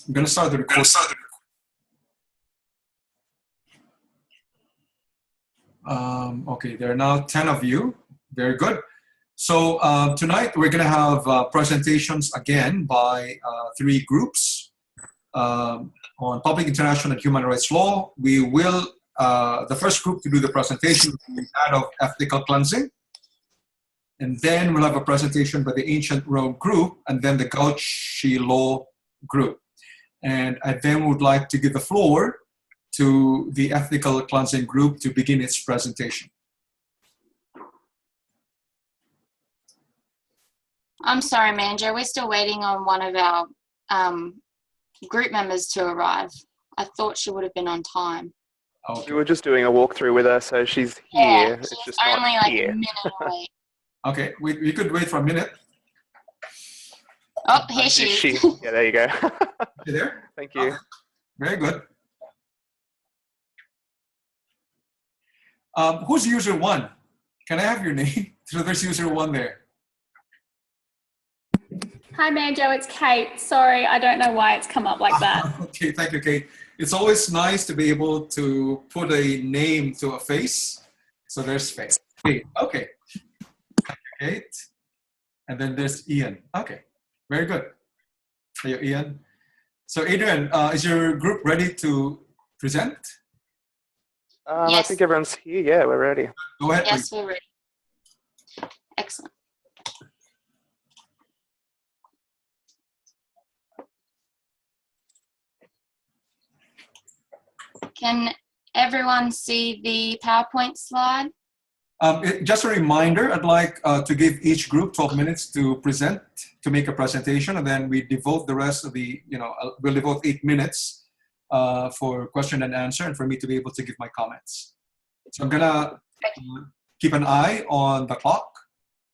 I'm going to start the recording. Okay, there are now 10 of you. Very good. So tonight we're going to have presentations again by 3 groups on public, international, and human rights law. We will, the first group to do the presentation will be that of ethical cleansing. And then we'll have a presentation by the Ancient Rome group, and then the GOWCH Law Group. And I then would like to give the floor to the Ethnical Cleansing Group to begin its presentation. I'm sorry, Manjo, we're still waiting on one of our group members to arrive. I thought she would have been on time. Okay. We were just doing a walkthrough with her, so she's here. Yeah, it's just only not like here. a minute away. Okay, we could wait for a minute. Oh, here she is. Yeah, there you go. You there? Thank you. Okay. Very good. Who's user 1? Can I have your name? So there's user 1 there. Hi, Manjo, it's Kate. Sorry, I don't know why it's come up like that. Okay, thank you, Kate. It's always nice to be able to put a name to a face. So there's face. Kate. Okay. Thank you, Kate. And then there's Ian. Okay, very good. Hey, Ian. So Adrian, is your group ready to present? Yes. I think everyone's here. Yeah, we're ready. Go ahead, Yes, please. we're ready. Excellent. Can everyone see the PowerPoint slide? Just a reminder, I'd like to give each group 12 minutes to present, to make a presentation, and then we devote the rest of the, we'll devote 8 minutes for question and answer and for me to be able to give my comments. So I'm gonna keep an eye on the clock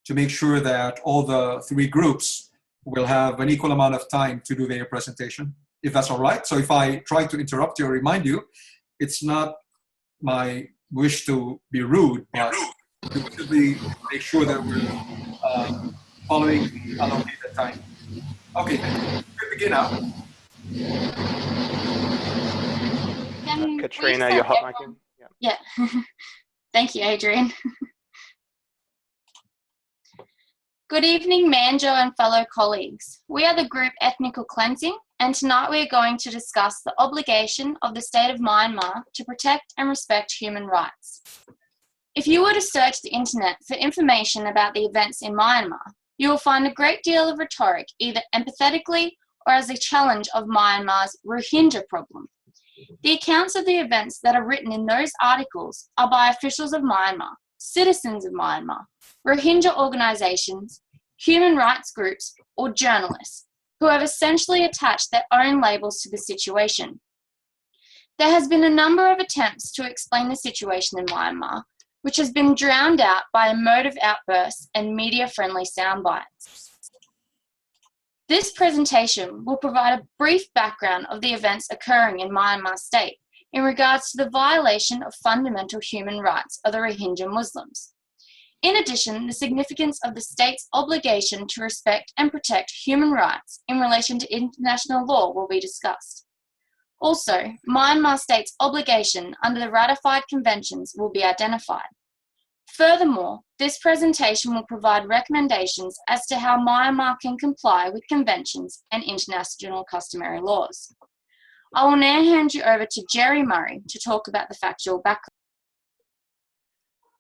to make sure that all the 3 groups will have an equal amount of time to do their presentation, if that's all right. So if I try to interrupt you or remind you, it's not my wish to be rude, but to simply make sure that we're following the allocated time. Okay, we begin now. Katrina, you're hot micing. Yeah. Thank you, Adrian. Good evening, Manjo and fellow colleagues. We are the group Ethnical Cleansing, and tonight we are going to discuss the obligation of the state of Myanmar to protect and respect human rights. If you were to search the internet for information about the events in Myanmar, you will find a great deal of rhetoric, either empathetically or as a challenge of Myanmar's Rohingya problem. The accounts of the events that are written in those articles are by officials of Myanmar, citizens of Myanmar, Rohingya organisations, human rights groups, or journalists, who have essentially attached their own labels to the situation. There has been a number of attempts to explain the situation in Myanmar, which has been drowned out by emotive outbursts and media-friendly soundbites. This presentation will provide a brief background of the events occurring in Myanmar state in regards to the violation of fundamental human rights of the Rohingya Muslims. In addition, the significance of the state's obligation to respect and protect human rights in relation to international law will be discussed. Also, Myanmar state's obligation under the ratified conventions will be identified. Furthermore, this presentation will provide recommendations as to how Myanmar can comply with conventions and international customary laws. I will now hand you over to Jerry Murray to talk about the factual background.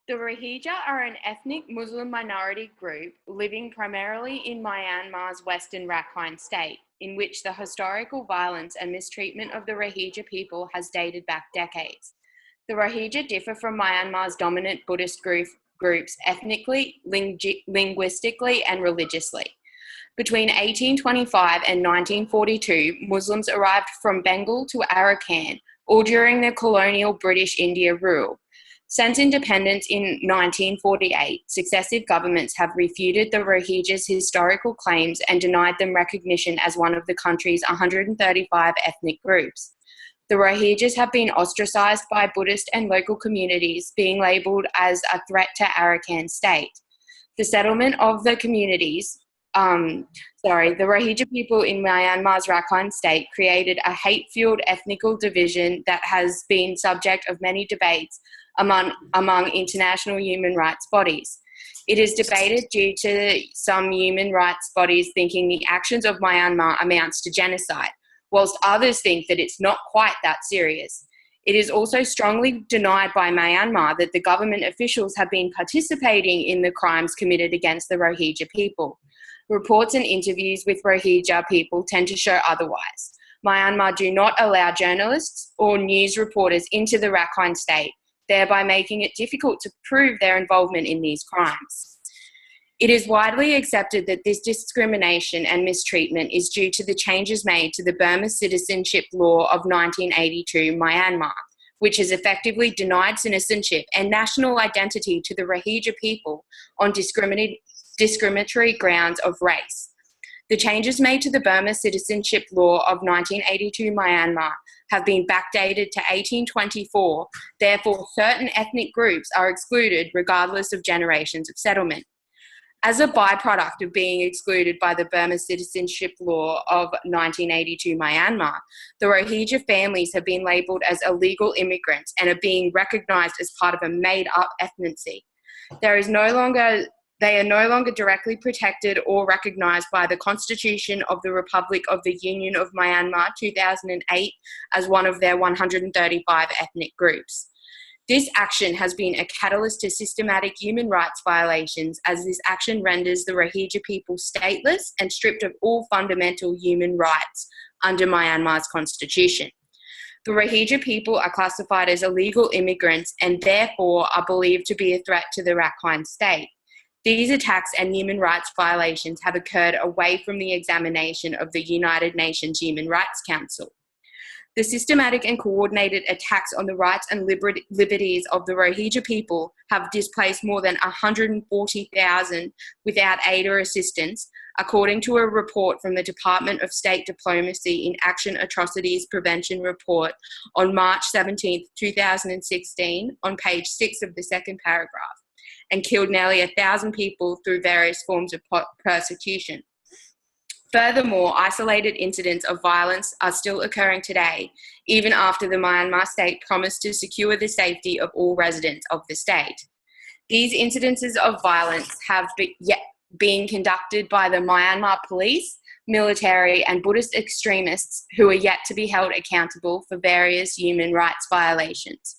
The Rohingya are an ethnic Muslim minority group living primarily in Myanmar's Western Rakhine State, in which the historical violence and mistreatment of the Rohingya people has dated back decades. The Rohingya differ from Myanmar's dominant Buddhist groups ethnically, linguistically, and religiously. Between 1825 and 1942, Muslims arrived from Bengal to Arakan, all during the colonial British India rule. Since independence in 1948, successive governments have refuted the Rohingyas' historical claims and denied them recognition as one of the country's 135 ethnic groups. The Rohingyas have been ostracised by Buddhist and local communities, being labelled as a threat to Arakan state. The settlement of the communities the Rohingya people in Myanmar's Rakhine State created a hate-fueled ethnical division that has been subject of many debates among international human rights bodies. It is debated due to some human rights bodies thinking the actions of Myanmar amounts to genocide, whilst others think that it's not quite that serious. It is also strongly denied by Myanmar that the government officials have been participating in the crimes committed against the Rohingya people. Reports and interviews with Rohingya people tend to show otherwise. Myanmar do not allow journalists or news reporters into the Rakhine State, thereby making it difficult to prove their involvement in these crimes. It is widely accepted that this discrimination and mistreatment is due to the changes made to the Burma Citizenship Law of 1982 Myanmar, which has effectively denied citizenship and national identity to the Rohingya people on discriminatory grounds of race. The changes made to the Burma Citizenship Law of 1982 Myanmar have been backdated to 1824, therefore certain ethnic groups are excluded regardless of generations of settlement. As a byproduct of being excluded by the Burma Citizenship Law of 1982 Myanmar, the Rohingya families have been labelled as illegal immigrants and are being recognised as part of a made-up ethnicity. They are no longer directly protected or recognised by the Constitution of the Republic of the Union of Myanmar 2008 as one of their 135 ethnic groups. This action has been a catalyst to systematic human rights violations, as this action renders the Rohingya people stateless and stripped of all fundamental human rights under Myanmar's constitution. The Rohingya people are classified as illegal immigrants and therefore are believed to be a threat to the Rakhine State. These attacks and human rights violations have occurred away from the examination of the United Nations Human Rights Council. The systematic and coordinated attacks on the rights and liberties of the Rohingya people have displaced more than 140,000 without aid or assistance, according to a report from the Department of State Diplomacy in Action Atrocities Prevention Report on March 17, 2016, on page 6 of the second paragraph, and killed nearly 1,000 people through various forms of persecution. Furthermore, isolated incidents of violence are still occurring today, even after the Myanmar state promised to secure the safety of all residents of the state. These incidences of violence have been conducted by the Myanmar police, military, and Buddhist extremists who are yet to be held accountable for various human rights violations.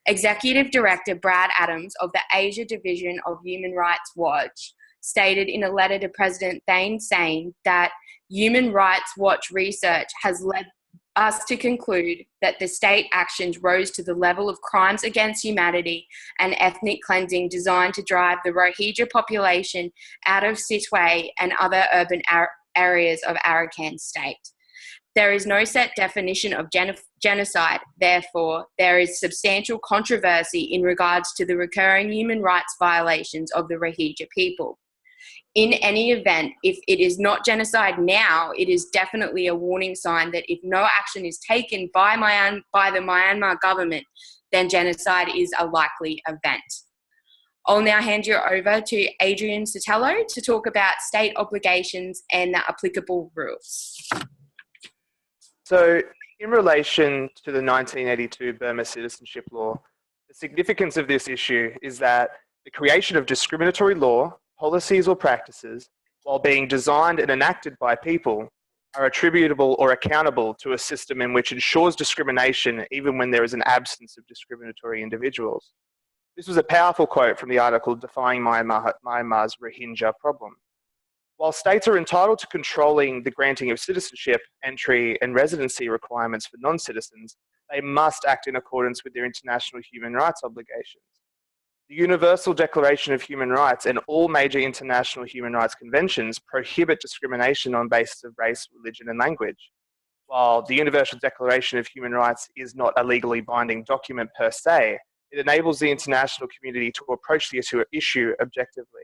Executive Director Brad Adams of the Asia Division of Human Rights Watch stated in a letter to President Thein Sein that Human Rights Watch research has led us to conclude that the state actions rose to the level of crimes against humanity and ethnic cleansing designed to drive the Rohingya population out of Sittwe and other urban areas of Arakan State. There is no set definition of genocide. Therefore, there is substantial controversy in regards to the recurring human rights violations of the Rohingya people. In any event, if it is not genocide now, it is definitely a warning sign that if no action is taken by the Myanmar government, then genocide is a likely event. I'll now hand you over to Adrian Sotelo to talk about state obligations and the applicable rules. So, in relation to the 1982 Burma Citizenship Law, the significance of this issue is that the creation of discriminatory law, policies or practices, while being designed and enacted by people, are attributable or accountable to a system in which ensures discrimination even when there is an absence of discriminatory individuals. This was a powerful quote from the article Defying Myanmar's Rohingya Problem. While states are entitled to controlling the granting of citizenship, entry and residency requirements for non-citizens, they must act in accordance with their international human rights obligations. The Universal Declaration of Human Rights and all major international human rights conventions prohibit discrimination on basis of race, religion and language. While the Universal Declaration of Human Rights is not a legally binding document per se, it enables the international community to approach the issue objectively.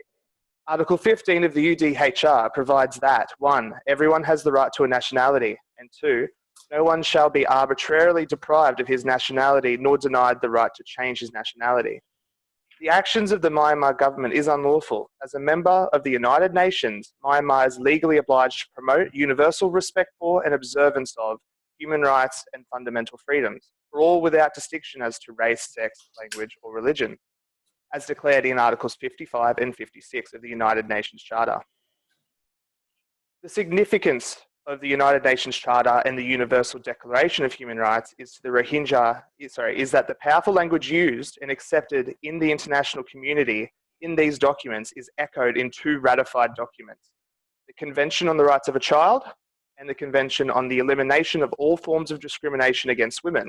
Article 15 of the UDHR provides that 1. Everyone has the right to a nationality, and 2. No one shall be arbitrarily deprived of his nationality nor denied the right to change his nationality. The actions of the Myanmar government is unlawful. As a member of the United Nations, Myanmar is legally obliged to promote universal respect for and observance of human rights and fundamental freedoms, for all without distinction as to race, sex, language, or religion, as declared in Articles 55 and 56 of the United Nations Charter. The significance of the United Nations Charter and the Universal Declaration of Human Rights is to the Rohingya, is that the powerful language used and accepted in the international community in these documents is echoed in two ratified documents: the Convention on the Rights of a Child and the Convention on the Elimination of All Forms of Discrimination Against Women.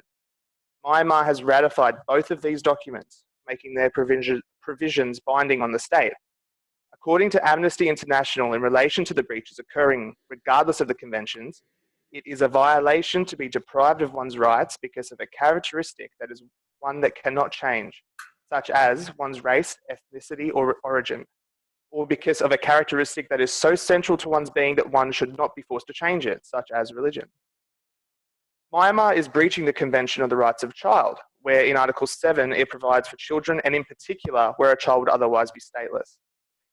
Myanmar has ratified both of these documents, making their provisions binding on the state. According to Amnesty International, in relation to the breaches occurring regardless of the conventions, it is a violation to be deprived of one's rights because of a characteristic that is one that cannot change, such as one's race, ethnicity, or origin, or because of a characteristic that is so central to one's being that one should not be forced to change it, such as religion. Myanmar is breaching the Convention on the Rights of a Child, where in Article 7 it provides for children, and in particular where a child would otherwise be stateless.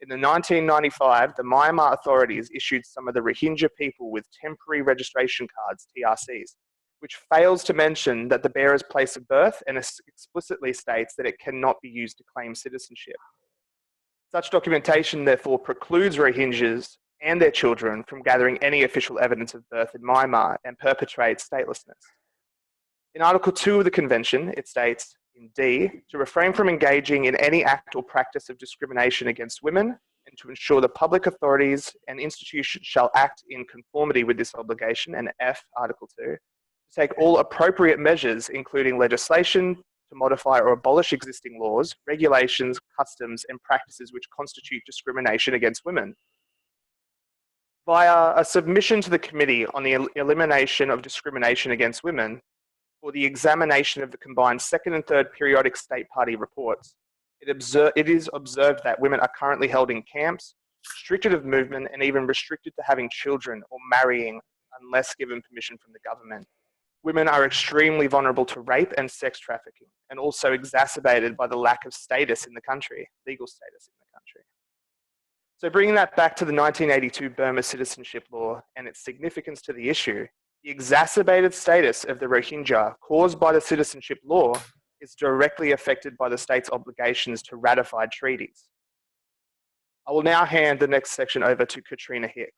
In the 1995, the Myanmar authorities issued some of the Rohingya people with temporary registration cards, TRCs, which fails to mention that the bearer's place of birth and explicitly states that it cannot be used to claim citizenship. Such documentation therefore precludes Rohingyas and their children from gathering any official evidence of birth in Myanmar and perpetuates statelessness. In Article 2 of the Convention, it states, in D, to refrain from engaging in any act or practice of discrimination against women, and to ensure the public authorities and institutions shall act in conformity with this obligation, and F, Article 2, to take all appropriate measures, including legislation, to modify or abolish existing laws, regulations, customs, and practices which constitute discrimination against women. Via a submission to the Committee on the Elimination of Discrimination Against Women, for the examination of the combined second and third periodic state party reports, it is observed that women are currently held in camps, restricted of movement, and even restricted to having children or marrying unless given permission from the government. Women are extremely vulnerable to rape and sex trafficking, and also exacerbated by the lack of status in the country, legal status in the country. So bringing that back to the 1982 Burma Citizenship Law and its significance to the issue, the exacerbated status of the Rohingya caused by the citizenship law is directly affected by the state's obligations to ratified treaties. I will now hand the next section over to Katrina Hicks.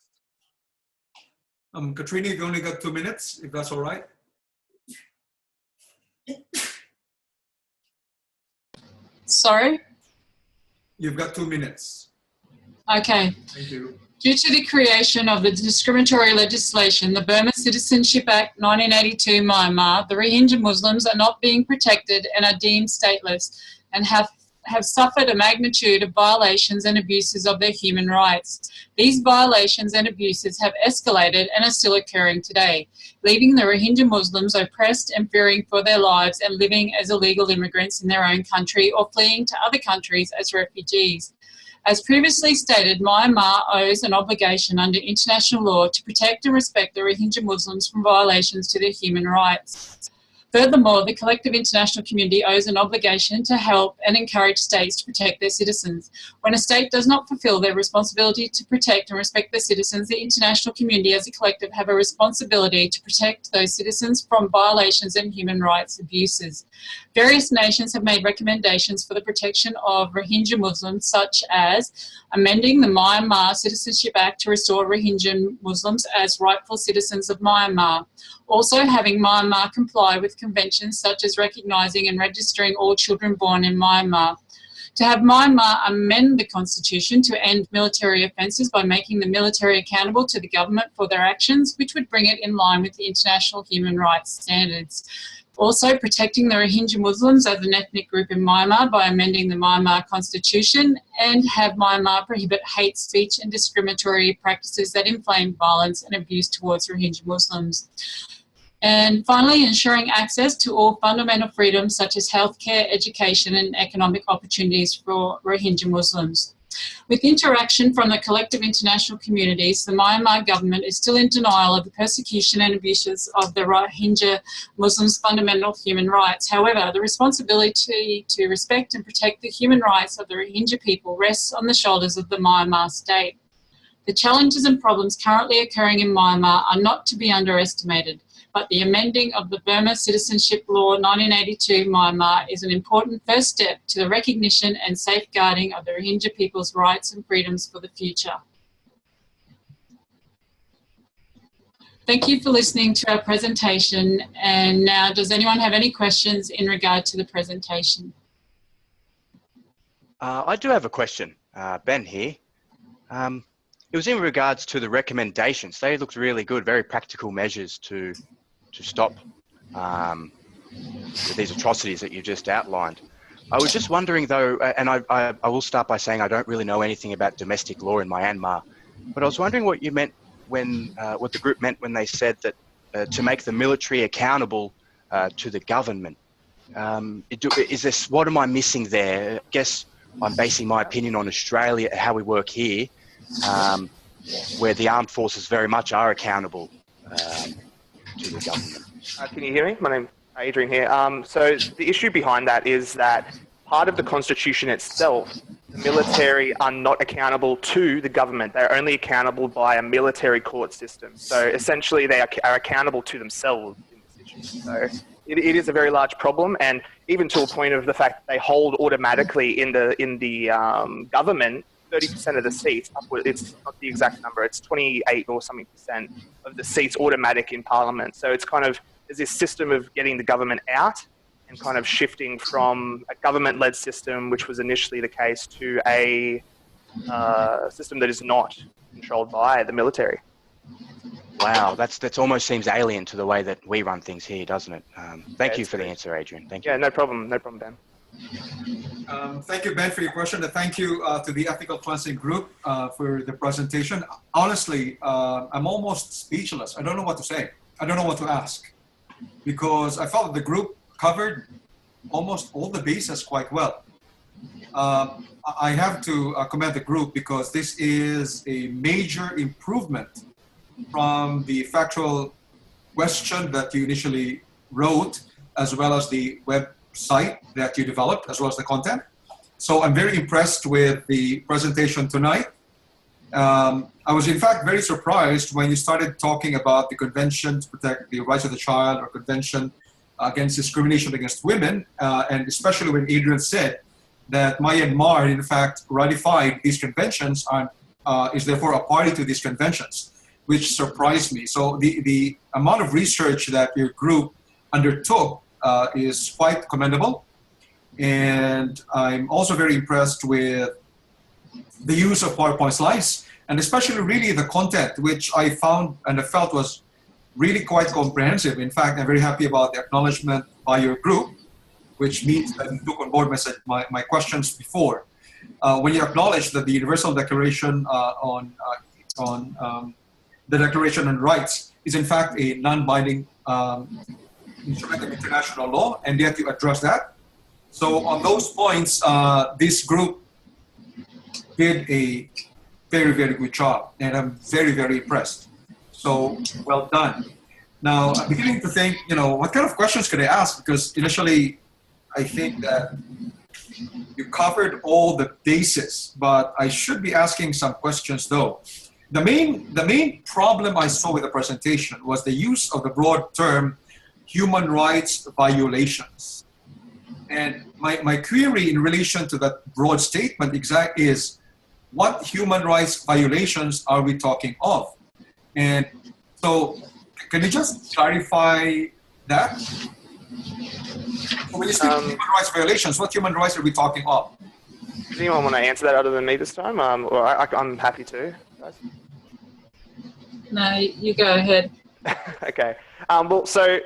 Katrina, you've only got 2 minutes, if that's all right. Sorry? You've got 2 minutes. Okay. Thank you. Due to the creation of the discriminatory legislation, the Burma Citizenship Act 1982 Myanmar, the Rohingya Muslims are not being protected and are deemed stateless and have suffered a magnitude of violations and abuses of their human rights. These violations and abuses have escalated and are still occurring today, leaving the Rohingya Muslims oppressed and fearing for their lives and living as illegal immigrants in their own country or fleeing to other countries as refugees. As previously stated, Myanmar owes an obligation under international law to protect and respect the Rohingya Muslims from violations to their human rights. Furthermore, the collective international community owes an obligation to help and encourage states to protect their citizens. When a state does not fulfill their responsibility to protect and respect their citizens, the international community as a collective have a responsibility to protect those citizens from violations and human rights abuses. Various nations have made recommendations for the protection of Rohingya Muslims, such as amending the Myanmar Citizenship Act to restore Rohingya Muslims as rightful citizens of Myanmar. Also having Myanmar comply with conventions such as recognising and registering all children born in Myanmar. To have Myanmar amend the constitution to end military offences by making the military accountable to the government for their actions, which would bring it in line with the international human rights standards. Also protecting the Rohingya Muslims as an ethnic group in Myanmar by amending the Myanmar constitution, and have Myanmar prohibit hate speech and discriminatory practices that inflame violence and abuse towards Rohingya Muslims. And finally, ensuring access to all fundamental freedoms such as healthcare, education and economic opportunities for Rohingya Muslims. With interaction from the collective international communities, the Myanmar government is still in denial of the persecution and abuses of the Rohingya Muslims' fundamental human rights. However, the responsibility to respect and protect the human rights of the Rohingya people rests on the shoulders of the Myanmar state. The challenges and problems currently occurring in Myanmar are not to be underestimated, but the amending of the Burma Citizenship Law 1982 Myanmar is an important first step to the recognition and safeguarding of the Rohingya people's rights and freedoms for the future. Thank you for listening to our presentation. And now, does anyone have any questions in regard to the presentation? I do have a question. Ben here. It was in regards to the recommendations. They looked really good, very practical measures to stop these atrocities that you just outlined. I was just wondering though, and I will start by saying I don't really know anything about domestic law in Myanmar, but I was wondering what you meant when, what the group meant when they said that to make the military accountable to the government. Is this, what am I missing there? I guess I'm basing my opinion on Australia, how we work here, where the armed forces very much are accountable to the government. Can you hear me? My name's Adrian here. So the issue behind that is that part of the Constitution itself, the military are not accountable to the government. They're only accountable by a military court system. So essentially they are accountable to themselves in this issue. So it is a very large problem, and even to a point of the fact that they hold automatically in the government 30% of the seats, it's not the exact number, it's 28 or something % of the seats automatic in Parliament. So it's kind of, there's this system of getting the government out and kind of shifting from a government-led system, which was initially the case, to a system that is not controlled by the military. Wow, that's almost seems alien to the way that we run things here, doesn't it? Thank you for the answer, Adrian. Thank you. Yeah, no problem, Ben. Thank you, Ben, for your question. And thank you to the Ethnical Cleaning Group for the presentation. Honestly, I'm almost speechless. I don't know what to say. I don't know what to ask, because I felt that the group covered almost all the bases quite well. I have to commend the group because this is a major improvement from the factual question that you initially wrote, as well as the website that you developed, as well as the content. So I'm very impressed with the presentation tonight. I was in fact very surprised when you started talking about the Convention to Protect the Rights of the Child, or Convention Against Discrimination Against Women, and especially when Adrian said that Myanmar in fact ratified these conventions and is therefore a party to these conventions, which surprised me. So the amount of research that your group undertook is quite commendable. And I'm also very impressed with the use of PowerPoint slides, and especially really the content, which I found and I felt was really quite comprehensive. In fact, I'm very happy about the acknowledgement by your group, which means that you took on board my questions before. When you acknowledge that the Universal Declaration on the Declaration on Rights is in fact a non-binding instrument of international law, and yet you address that. So on those points, this group did a very, very good job, and I'm very, very impressed. So well done. Now I'm beginning to think, what kind of questions could I ask? Because initially, I think that you covered all the bases, but I should be asking some questions though. The main problem I saw with the presentation was the use of the broad term human rights violations. And my query in relation to that broad statement is, what human rights violations are we talking of? And so can you just clarify that? When you speak of human rights violations, what human rights are we talking of? Does anyone want to answer that other than me this time? Or I'm happy to. Guys. No, you go ahead. Okay. Well, so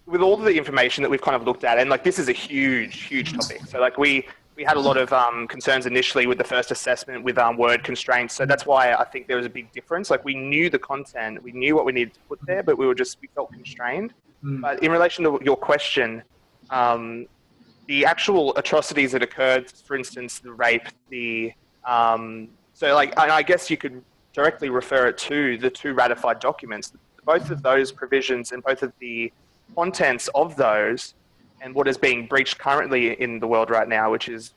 with all of the information that we've kind of looked at, and like this is a huge topic. So like we had a lot of concerns initially with the first assessment with word constraints. So that's why I think there was a big difference. Like we knew the content, we knew what we needed to put there, but we felt constrained. But in relation to your question, the actual atrocities that occurred, for instance, the rape, the So like, and I guess you could directly refer it to the two ratified documents. Both of those provisions and both of the contents of those and what is being breached currently in the world right now, which is,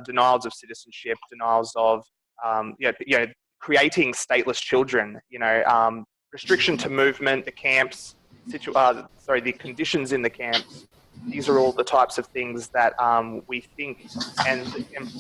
denials of citizenship, denials of, creating stateless children, restriction to movement, the camps, the conditions in the camps. These are all the types of things that we think, and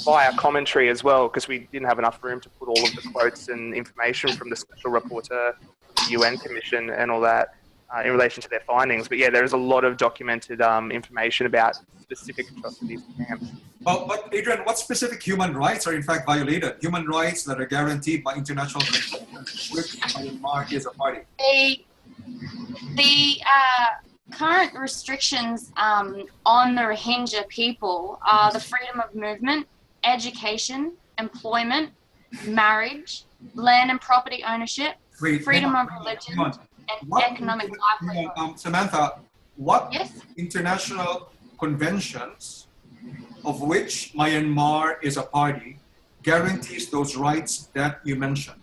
via commentary as well, because we didn't have enough room to put all of the quotes and information from the special rapporteur, the UN Commission and all that in relation to their findings. But yeah, there is a lot of documented information about specific atrocities in camps. But Adrian, what specific human rights are in fact violated? Human rights that are guaranteed by international conventions, which Myanmar is a party. The current restrictions on the Rohingya people are the freedom of movement, education, employment, marriage, land and property ownership, freedom of religion, and economic livelihood. Samantha, what Yes? international conventions of which Myanmar is a party guarantees those rights that you mentioned?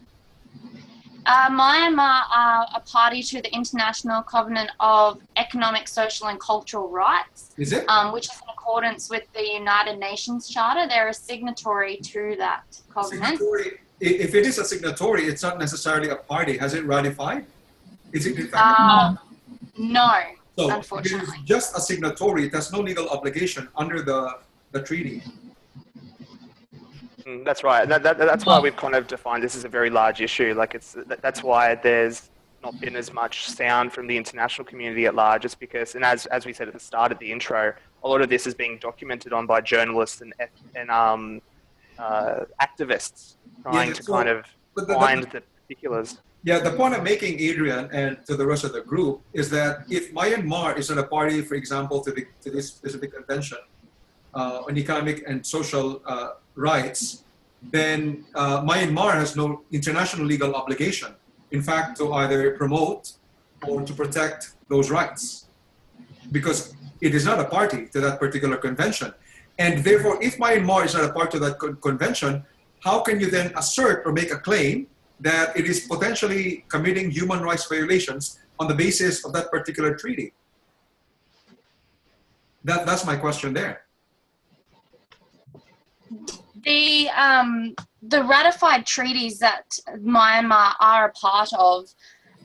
Myanmar are a party to the International Covenant of Economic, Social and Cultural Rights, Is it? which is in accordance with the United Nations Charter. They're a signatory to that covenant. Signatory, if it is a signatory, it's not necessarily a party. Has it ratified? Is it in fact? No, So if it unfortunately. is just a signatory, it has no legal obligation under the treaty. That's right. That's why we've kind of defined this as a very large issue. Like that's why there's not been as much sound from the international community at large. It's because, and as we said at the start of the intro, a lot of this is being documented on by journalists and activists trying to kind of find the particulars. Yeah, the point I'm making, Adrian, and to the rest of the group, is that if Myanmar is not a party, for example, to this specific convention on economic and social rights, then Myanmar has no international legal obligation, in fact, to either promote or to protect those rights, because it is not a party to that particular convention. And therefore, if Myanmar is not a part of that convention, how can you then assert or make a claim that it is potentially committing human rights violations on the basis of that particular treaty? That's my question there. The ratified treaties that Myanmar are a part of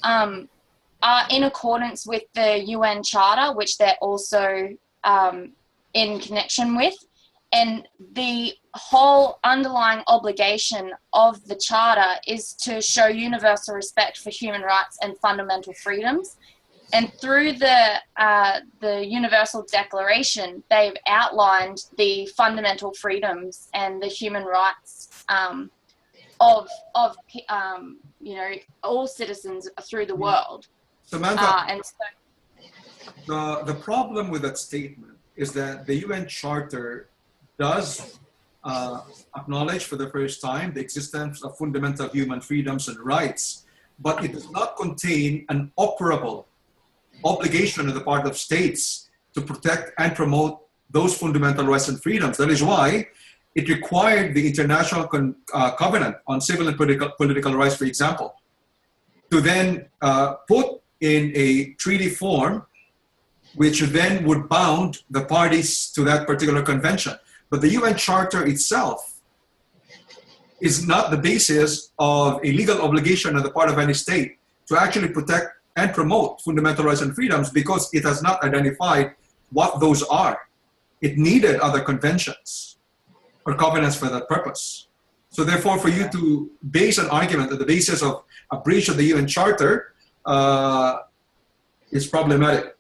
are in accordance with the UN Charter, which they're also in connection with. And the whole underlying obligation of the Charter is to show universal respect for human rights and fundamental freedoms. And through the Universal Declaration, they've outlined the fundamental freedoms and the human rights of all citizens through the world. Samantha, the problem with that statement is that the UN Charter does acknowledge for the first time the existence of fundamental human freedoms and rights, but it does not contain an operable obligation on the part of states to protect and promote those fundamental rights and freedoms. That is why it required the International Covenant on Civil and Political Rights, for example, to then put in a treaty form, which then would bound the parties to that particular convention. But the UN Charter itself is not the basis of a legal obligation on the part of any state to actually protect and promote fundamental rights and freedoms, because it has not identified what those are. It needed other conventions or covenants for that purpose. So therefore, for you to base an argument on the basis of a breach of the UN Charter is problematic.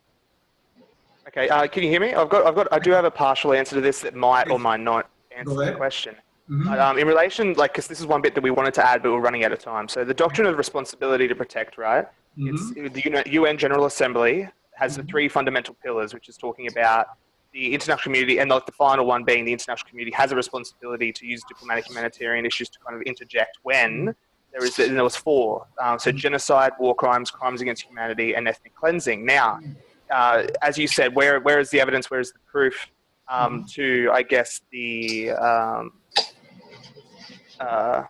Okay, can you hear me? I do have a partial answer to this that might or might not answer the question. Mm-hmm. But, in relation, because this is one bit that we wanted to add, but we're running out of time. So the doctrine of responsibility to protect, right? Mm-hmm. It's the UN General Assembly has the three fundamental pillars, which is talking about the international community, and like the final one being the international community has a responsibility to use diplomatic humanitarian issues to kind of interject when there was four. So genocide, war crimes, crimes against humanity, and ethnic cleansing. Now, as you said, where is the evidence? Where is the proof to, I guess, the the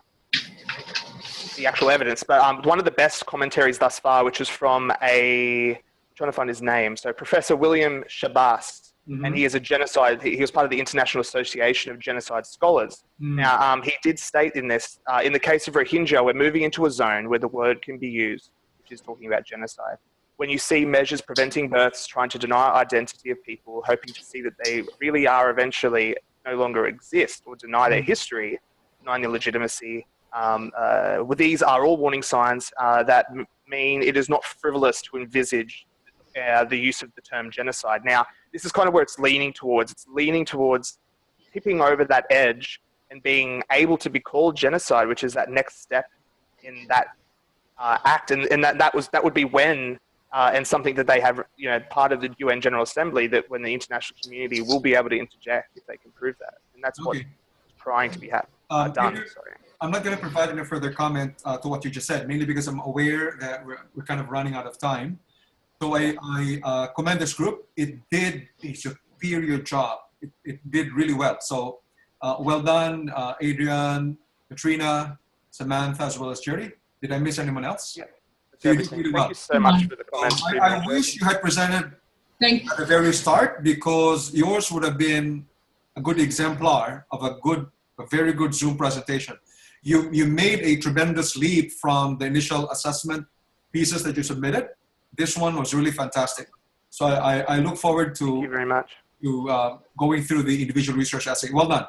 actual evidence, but one of the best commentaries thus far, which was from I'm trying to find his name, so Professor William Shabast, and he is a genocide, he was part of the International Association of Genocide Scholars. Now, he did state in this, in the case of Rohingya, we're moving into a zone where the word can be used, which is talking about genocide. When you see measures preventing births, trying to deny identity of people, hoping to see that they really are eventually no longer exist, or deny their history, denying their legitimacy, these are all warning signs that mean it is not frivolous to envisage the use of the term genocide. Now, this is kind of where it's leaning towards. It's leaning towards tipping over that edge and being able to be called genocide, which is that next step in that act. And that would be when, and something that they have, part of the UN General Assembly, that when the international community will be able to interject if they can prove that. And that's what's trying to be done. Sorry. I'm not going to provide any further comment to what you just said, mainly because I'm aware that we're kind of running out of time. So I commend this group. It did a superior job. It did really well. So well done, Adrian, Katrina, Samantha, as well as Jerry. Did I miss anyone else? Yeah. Thank you so much for the comments. I wish you had presented at the very start, because yours would have been a good exemplar of a very good Zoom presentation. You made a tremendous leap from the initial assessment pieces that you submitted. This one was really fantastic. So I look forward to Thank you very much. To going through the individual research essay. Well done.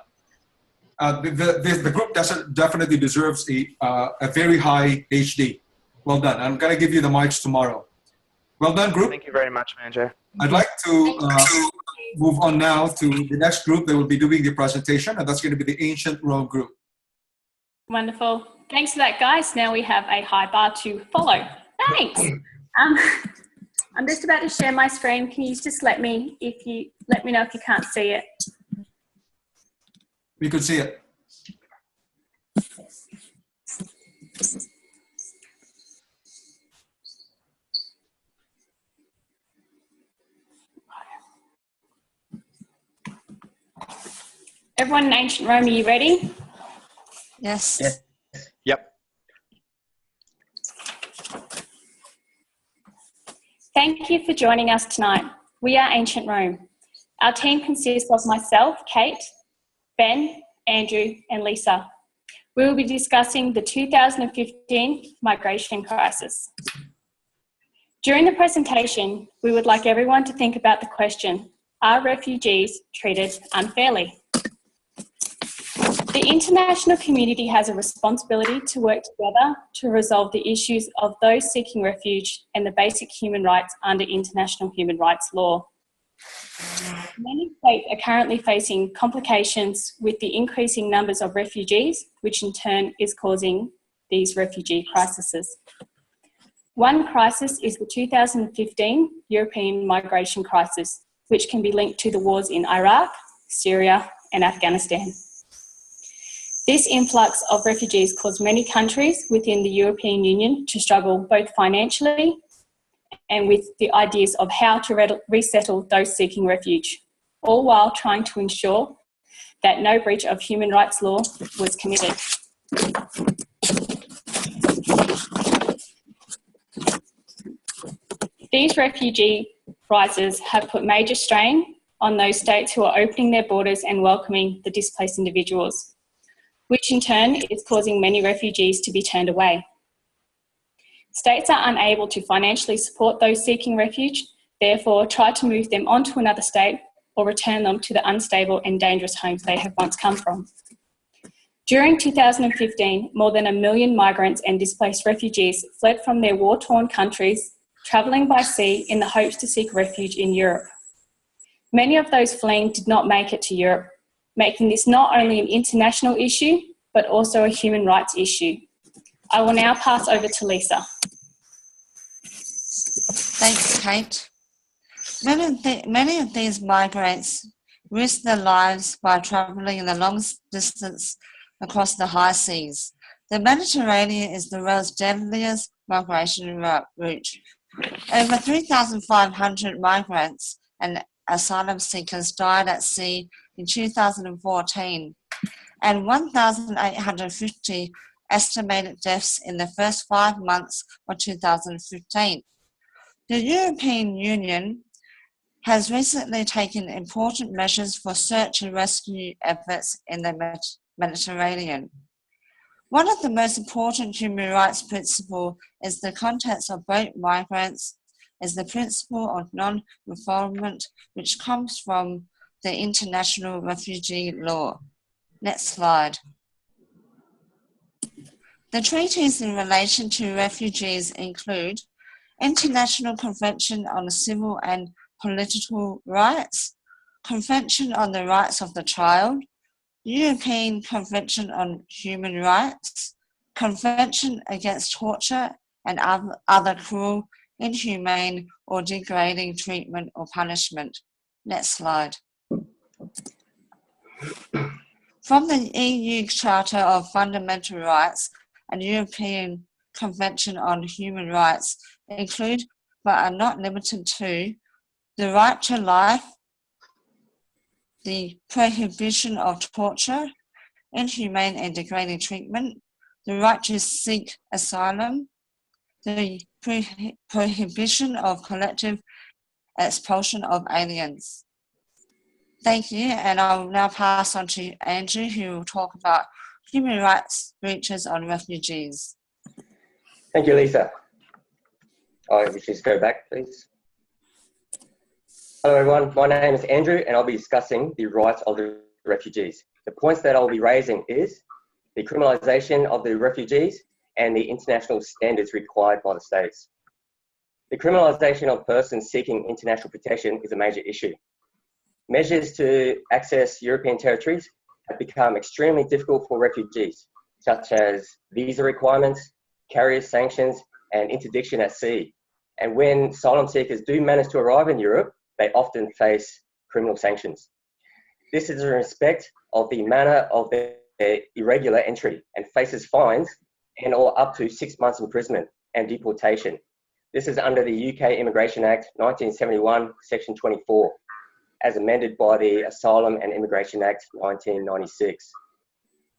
The group definitely deserves a very high HD. Well done. I'm going to give you the mics tomorrow. Well done, group. Thank you very much, Manjo. I'd like to move on now to the next group that will be doing the presentation, and that's going to be the Ancient Rome group. Wonderful. Thanks for that, guys. Now we have a high bar to follow. Thanks. I'm just about to share my screen. Can you just let me know if you can't see it? We could see it. Everyone in Ancient Rome, are you ready? Yes. Yep. Thank you for joining us tonight. We are Ancient Rome. Our team consists of myself, Kate, Ben, Andrew, and Lisa. We will be discussing the 2015 migration crisis. During the presentation, we would like everyone to think about the question, are refugees treated unfairly? The international community has a responsibility to work together to resolve the issues of those seeking refuge and the basic human rights under international human rights law. Many states are currently facing complications with the increasing numbers of refugees, which in turn is causing these refugee crises. One crisis is the 2015 European migration crisis, which can be linked to the wars in Iraq, Syria, and Afghanistan. This influx of refugees caused many countries within the European Union to struggle both financially and with the ideas of how to resettle those seeking refuge, all while trying to ensure that no breach of human rights law was committed. These refugee crises have put major strain on those states who are opening their borders and welcoming the displaced individuals, which in turn is causing many refugees to be turned away. States are unable to financially support those seeking refuge, therefore try to move them onto another state or return them to the unstable and dangerous homes they have once come from. During 2015, more than 1 million migrants and displaced refugees fled from their war-torn countries, travelling by sea in the hopes to seek refuge in Europe. Many of those fleeing did not make it to Europe, making this not only an international issue, but also a human rights issue. I will now pass over to Lisa. Thanks, Kate. Many of these migrants risk their lives by travelling the long distance across the high seas. The Mediterranean is the world's deadliest migration route. Over 3,500 migrants and asylum seekers died at sea in 2014, and 1,850 estimated deaths in the first 5 months of 2015. The European Union has recently taken important measures for search and rescue efforts in the Mediterranean. One of the most important human rights principles is the context of boat migrants is the principle of non-refoulement, which comes from the international refugee law. Next slide. The treaties in relation to refugees include International Convention on Civil and Political Rights, Convention on the Rights of the Child, European Convention on Human Rights, Convention Against Torture and other cruel, inhumane or degrading treatment or punishment. Next slide. From the EU Charter of Fundamental Rights and European Convention on Human Rights include, but are not limited to, the right to life, the prohibition of torture, inhumane and degrading treatment, the right to seek asylum, the prohibition of collective expulsion of aliens. Thank you, and I will now pass on to Andrew, who will talk about human rights breaches on refugees. Thank you, Lisa. If we just go back, please. Hello, everyone. My name is Andrew, and I'll be discussing the rights of the refugees. The points that I'll be raising is the criminalisation of the refugees and the international standards required by the states. The criminalisation of persons seeking international protection is a major issue. Measures to access European territories have become extremely difficult for refugees, such as visa requirements, carrier sanctions, and interdiction at sea. And when asylum seekers do manage to arrive in Europe, they often face criminal sanctions. This is in respect of the manner of their irregular entry and faces fines and or up to 6 months imprisonment and deportation. This is under the UK Immigration Act 1971, Section 24, as amended by the Asylum and Immigration Act 1996.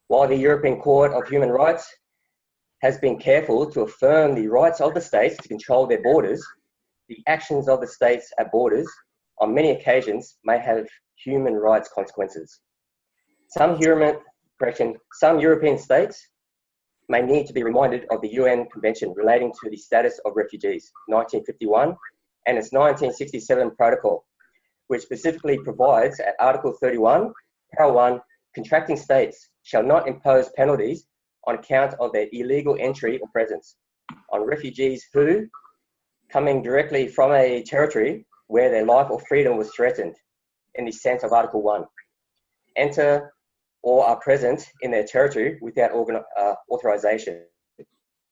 While the European Court of Human Rights has been careful to affirm the rights of the states to control their borders, the actions of the states at borders on many occasions may have human rights consequences. Some European states may need to be reminded of the UN Convention relating to the status of refugees, 1951, and its 1967 protocol, which specifically provides at Article 31, Paragraph 1, contracting states shall not impose penalties on account of their illegal entry or presence on refugees who, coming directly from a territory where their life or freedom was threatened in the sense of Article 1, enter or are present in their territory without authorization,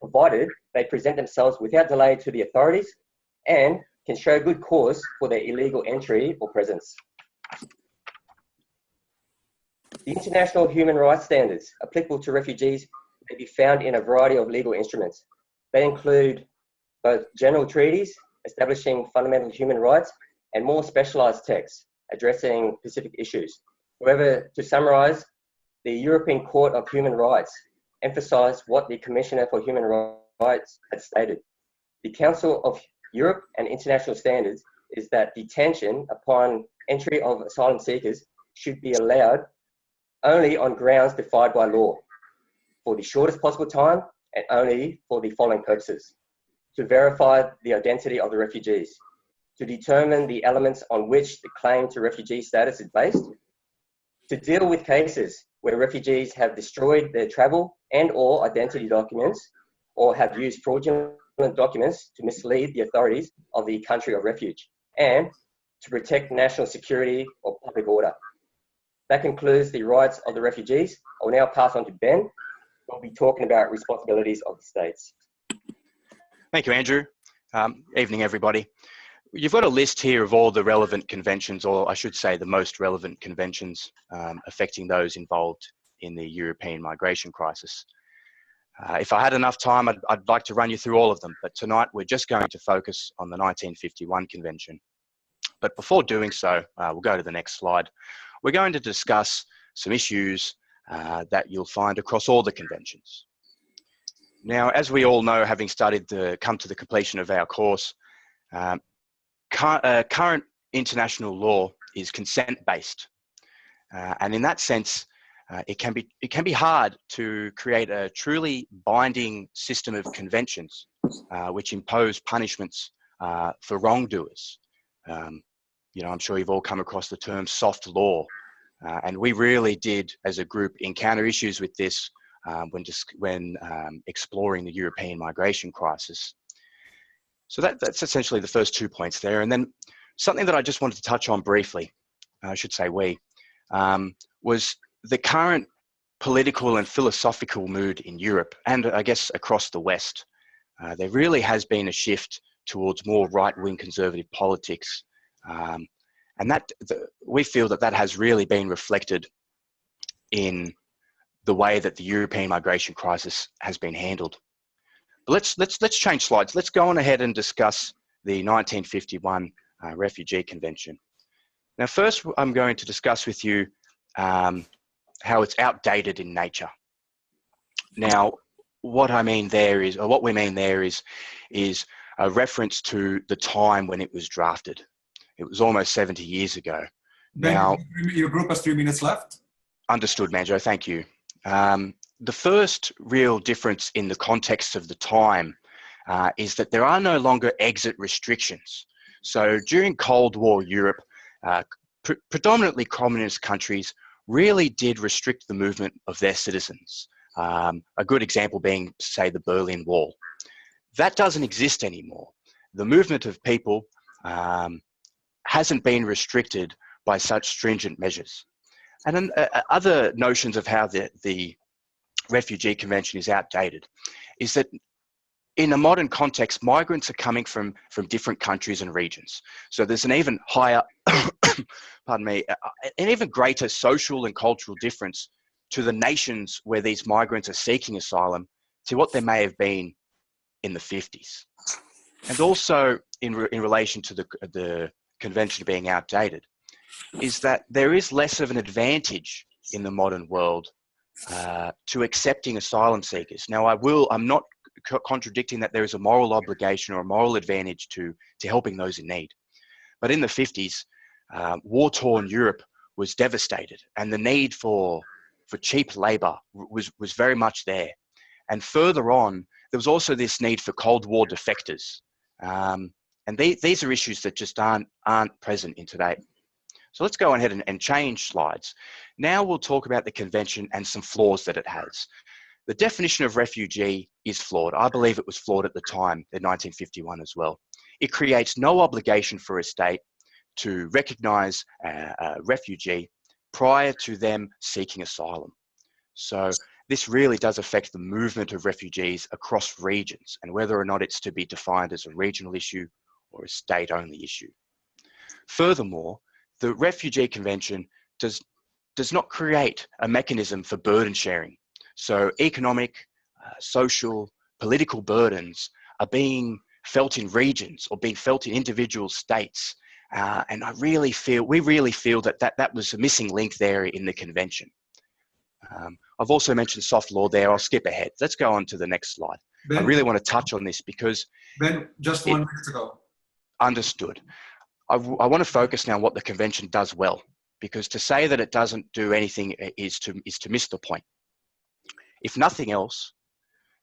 provided they present themselves without delay to the authorities and can show good cause for their illegal entry or presence. The international human rights standards applicable to refugees may be found in a variety of legal instruments. They include both general treaties establishing fundamental human rights and more specialised texts addressing specific issues. However, to summarise, the European Court of Human Rights emphasised what the Commissioner for Human Rights had stated. The Council of Europe and international standards is that detention upon entry of asylum seekers should be allowed only on grounds defined by law, for the shortest possible time and only for the following purposes: to verify the identity of the refugees, to determine the elements on which the claim to refugee status is based, to deal with cases where refugees have destroyed their travel and or identity documents or have used fraudulent documents to mislead the authorities of the country of refuge, and to protect national security or public order. That concludes the rights of the refugees. I will now pass on to Ben, who will be talking about responsibilities of the states. Thank you, Andrew. Evening, everybody. You've got a list here of all the relevant conventions, or I should say the most relevant conventions affecting those involved in the European migration crisis. If I had enough time, I'd like to run you through all of them, but tonight we're just going to focus on the 1951 convention. But before doing so, we'll go to the next slide. We're going to discuss some issues that you'll find across all the conventions. Now, as we all know, having come to the completion of our course, current international law is consent-based. And in that sense, it can be hard to create a truly binding system of conventions which impose punishments for wrongdoers. I'm sure you've all come across the term soft law, and we really did, as a group, encounter issues with this when exploring the European migration crisis. So that's essentially the first 2 points there. And then something that I just wanted to touch on briefly, I should say was the current political and philosophical mood in Europe, and I guess across the West. There really has been a shift towards more right-wing conservative politics. And we feel that has really been reflected in the way that the European migration crisis has been handled. But let's change slides. Let's go on ahead and discuss the 1951 Refugee Convention. Now, first, I'm going to discuss with you how it's outdated in nature. Now, what we mean there is a reference to the time when it was drafted. It was almost 70 years ago. Ben, now, your group has 3 minutes left. Understood, Manjo, thank you. The first real difference in the context of the time is that there are no longer exit restrictions. So during Cold War Europe, predominantly communist countries really did restrict the movement of their citizens. A good example being, say, the Berlin Wall. That doesn't exist anymore. The movement of people hasn't been restricted by such stringent measures. And then other notions of how the Refugee Convention is outdated is that in a modern context, migrants are coming from different countries and regions. So there's an even higher, pardon me, an even greater social and cultural difference to the nations where these migrants are seeking asylum to what there may have been in the 50s. And also in relation to the convention being outdated, is that there is less of an advantage in the modern world to accepting asylum seekers. Now, I'm not contradicting that there is a moral obligation or a moral advantage to helping those in need. But in the 50s, war-torn Europe was devastated, and the need for cheap labour was very much there. And further on, there was also this need for Cold War defectors. And these are issues that just aren't present in today. So let's go ahead and change slides. Now we'll talk about the convention and some flaws that it has. The definition of refugee is flawed. I believe it was flawed at the time, in 1951 as well. It creates no obligation for a state to recognise a refugee prior to them seeking asylum. So this really does affect the movement of refugees across regions and whether or not it's to be defined as a regional issue or a state-only issue. Furthermore, the Refugee Convention does not create a mechanism for burden sharing. So economic, social, political burdens are being felt in regions or being felt in individual states. And we really feel that was a missing link there in the convention. I've also mentioned soft law there. I'll skip ahead. Let's go on to the next slide. Ben, I really want to touch on this because... Ben, just 1 minute to go. Understood. I want to focus now on what the convention does well, because to say that it doesn't do anything is to miss the point. If nothing else,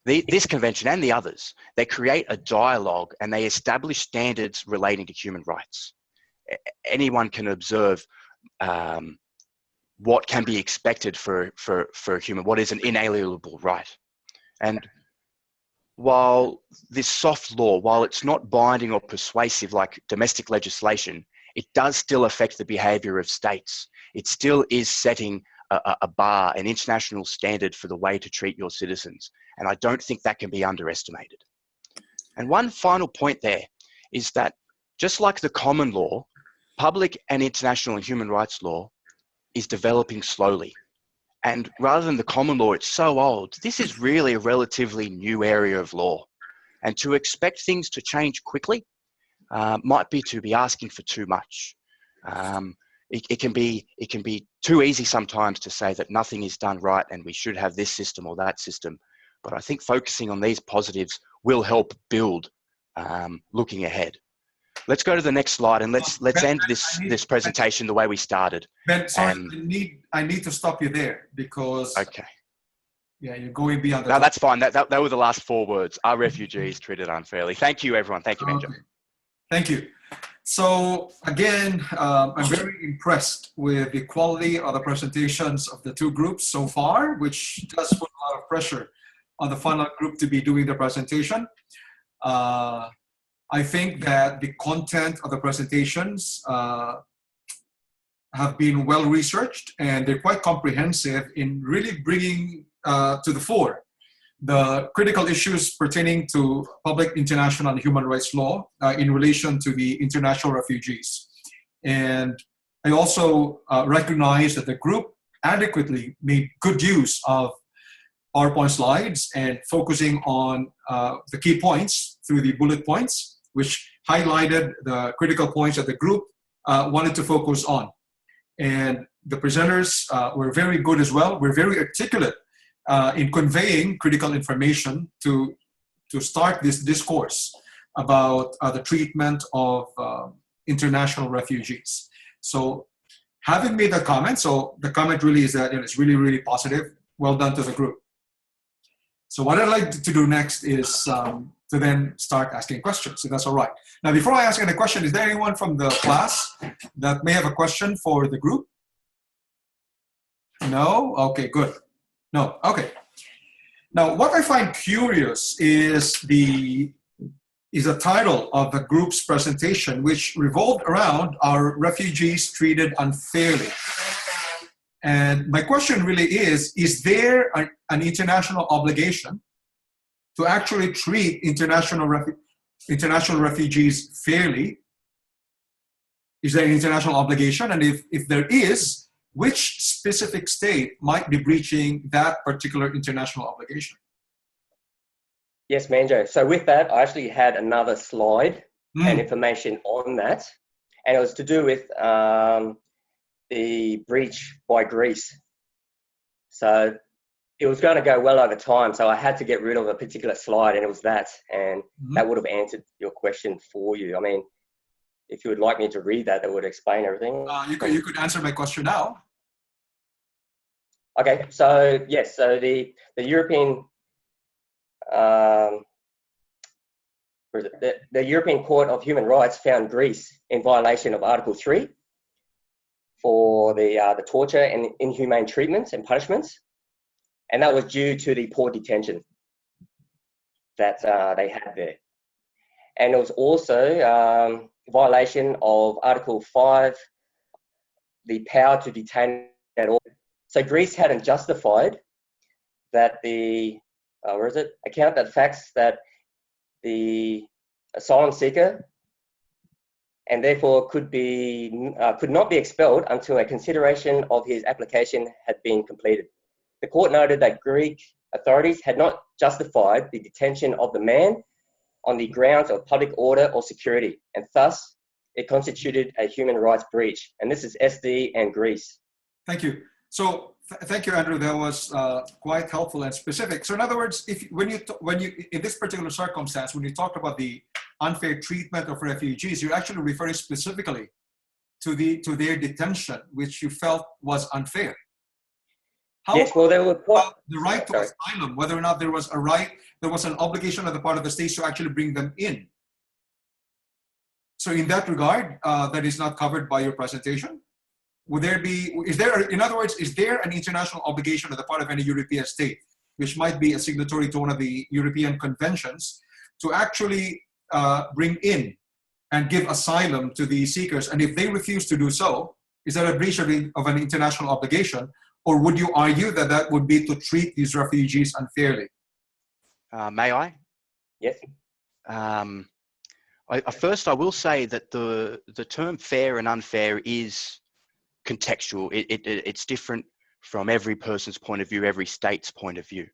this convention and the others, they create a dialogue and they establish standards relating to human rights. Anyone can observe what can be expected for a human, what is an inalienable right. And while this soft law, while it's not binding or persuasive like domestic legislation, it does still affect the behaviour of states. It still is setting a bar, an international standard for the way to treat your citizens. And I don't think that can be underestimated. And one final point there is that just like the common law, public and international and human rights law is developing slowly. And rather than the common law, it's so old, this is really a relatively new area of law. And to expect things to change quickly might be to be asking for too much. it can be too easy sometimes to say that nothing is done right and we should have this system or that system. But I think focusing on these positives will help build looking ahead. Let's go to the next slide and let's end this presentation the way we started. Ben, sorry, I need to stop you there because okay. Yeah, you're going beyond. No, that's fine. That were the last 4 words. Are refugees treated unfairly? Thank you, everyone. Thank you, Manjo. Okay. Thank you. So again, I'm very impressed with the quality of the presentations of the 2 groups so far, which does put a lot of pressure on the final group to be doing the presentation. I think that the content of the presentations have been well researched, and they're quite comprehensive in really bringing to the fore the critical issues pertaining to public, international, and human rights law in relation to the international refugees. And I also recognize that the group adequately made good use of PowerPoint slides and focusing on the key points through the bullet points, which highlighted the critical points that the group wanted to focus on. And the presenters were very good as well. We're very articulate in conveying critical information to start this discourse about the treatment of international refugees. So having made that comment, so the comment really is that it's really, really positive. Well done to the group. So what I'd like to do next is to then start asking questions, if that's all right. Now, before I ask any question, is there anyone from the class that may have a question for the group? No? Okay, good. No, okay. Now, what I find curious is the title of the group's presentation, which revolved around "Are Refugees Treated Unfairly?" And my question really is there an international obligation to actually treat international refugees fairly? Is there an international obligation? And if there is, which specific state might be breaching that particular international obligation? Yes, Manjo. So with that, I actually had another slide and information on that. And it was to do with the breach by Greece. So it was going to go well over time. So I had to get rid of a particular slide, and it was that. And that would have answered your question for you. I mean, if you would like me to read that, that would explain everything. You could answer my question now. Okay, so yes, so the European the European Court of Human Rights found Greece in violation of Article 3 for the torture and inhumane treatments and punishments, and that was due to the poor detention that they had there. And it was also violation of Article 5, the power to detain at all. So Greece hadn't justified that account that facts that the asylum seeker and therefore could not be expelled until a consideration of his application had been completed. The court noted that Greek authorities had not justified the detention of the man on the grounds of public order or security, and thus it constituted a human rights breach. And this is SD and Greece. Thank you. So thank you, Andrew. That was quite helpful and specific. So in other words, when you in this particular circumstance, when you talk about the unfair treatment of refugees, you're actually referring specifically to their detention, which you felt was unfair. Yes, well, there were the right to asylum, whether or not there was an obligation on the part of the states to actually bring them in. So in that regard, that is not covered by your presentation. In other words, is there an international obligation on the part of any European state, which might be a signatory to one of the European conventions, to actually bring in and give asylum to the seekers? And if they refuse to do so, is that a breach of an international obligation? Or would you argue that that would be to treat these refugees unfairly? May I? Yes. First, I will say that the term fair and unfair is contextual. It's different from every person's point of view, every state's point of view.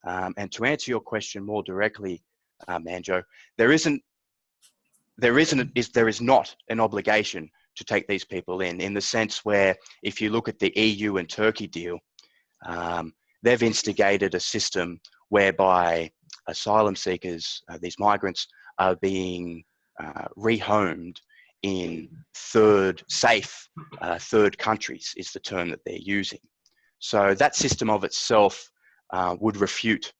And to answer your question more directly, Manjo, there is not an obligation take these people in the sense where if you look at the EU and Turkey deal, they've instigated a system whereby asylum seekers, these migrants, are being rehomed in safe third countries is the term that they're using. So that system of itself would refute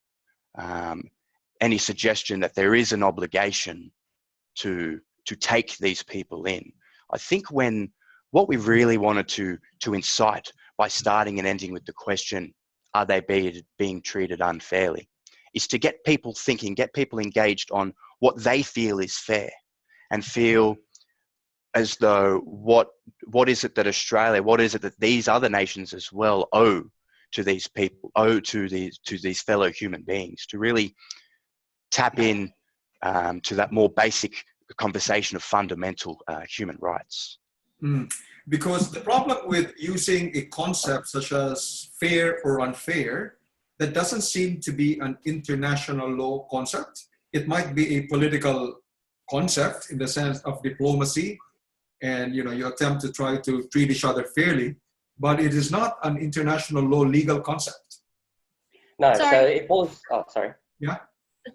any suggestion that there is an obligation to take these people in. I think what we really wanted to incite by starting and ending with the question, are they being treated unfairly, is to get people thinking, get people engaged on what they feel is fair, and feel as though what is it that Australia, what is it that these other nations as well owe to these people, owe to these fellow human beings, to really tap in to that more basic conversation of fundamental human rights. Because the problem with using a concept such as fair or unfair, that doesn't seem to be an international law concept. It might be a political concept in the sense of diplomacy, and you attempt to try to treat each other fairly, but it is not an international law legal concept. No, Sorry. so it falls. Oh, sorry. Yeah.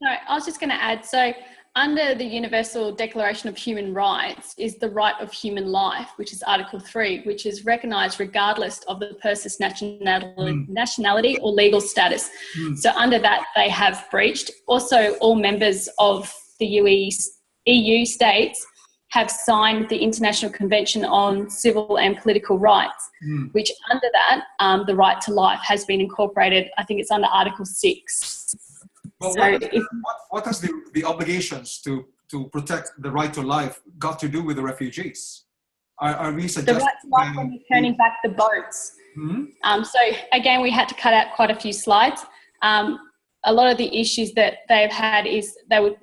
Sorry, I was just going to add, so under the Universal Declaration of Human Rights is the right of human life, which is Article 3, which is recognised regardless of the person's nationality or legal status. So under that, they have breached. Also, all members of the EU states have signed the International Convention on Civil and Political Rights, which under that, the right to life has been incorporated. I think it's under Article 6. But So what has the obligations to protect the right to life got to do with the refugees? Are we the suggesting right to life when you're turning back the boats. So again, we had to cut out quite a few slides. A lot of the issues that they've had is the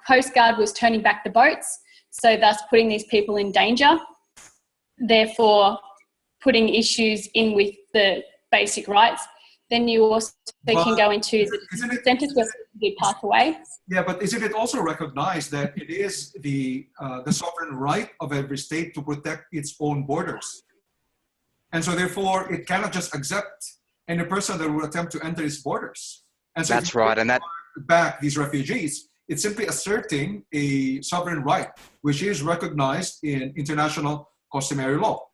Coast Guard was turning back the boats, so thus putting these people in danger, therefore putting issues in with the basic rights. Then you also can go into the centres where people pass away. Yeah, but isn't it also recognized that it is the sovereign right of every state to protect its own borders? And so therefore, it cannot just accept any person that will attempt to enter its borders. And so That's right, and that back these refugees, it's simply asserting a sovereign right, which is recognized in international customary law.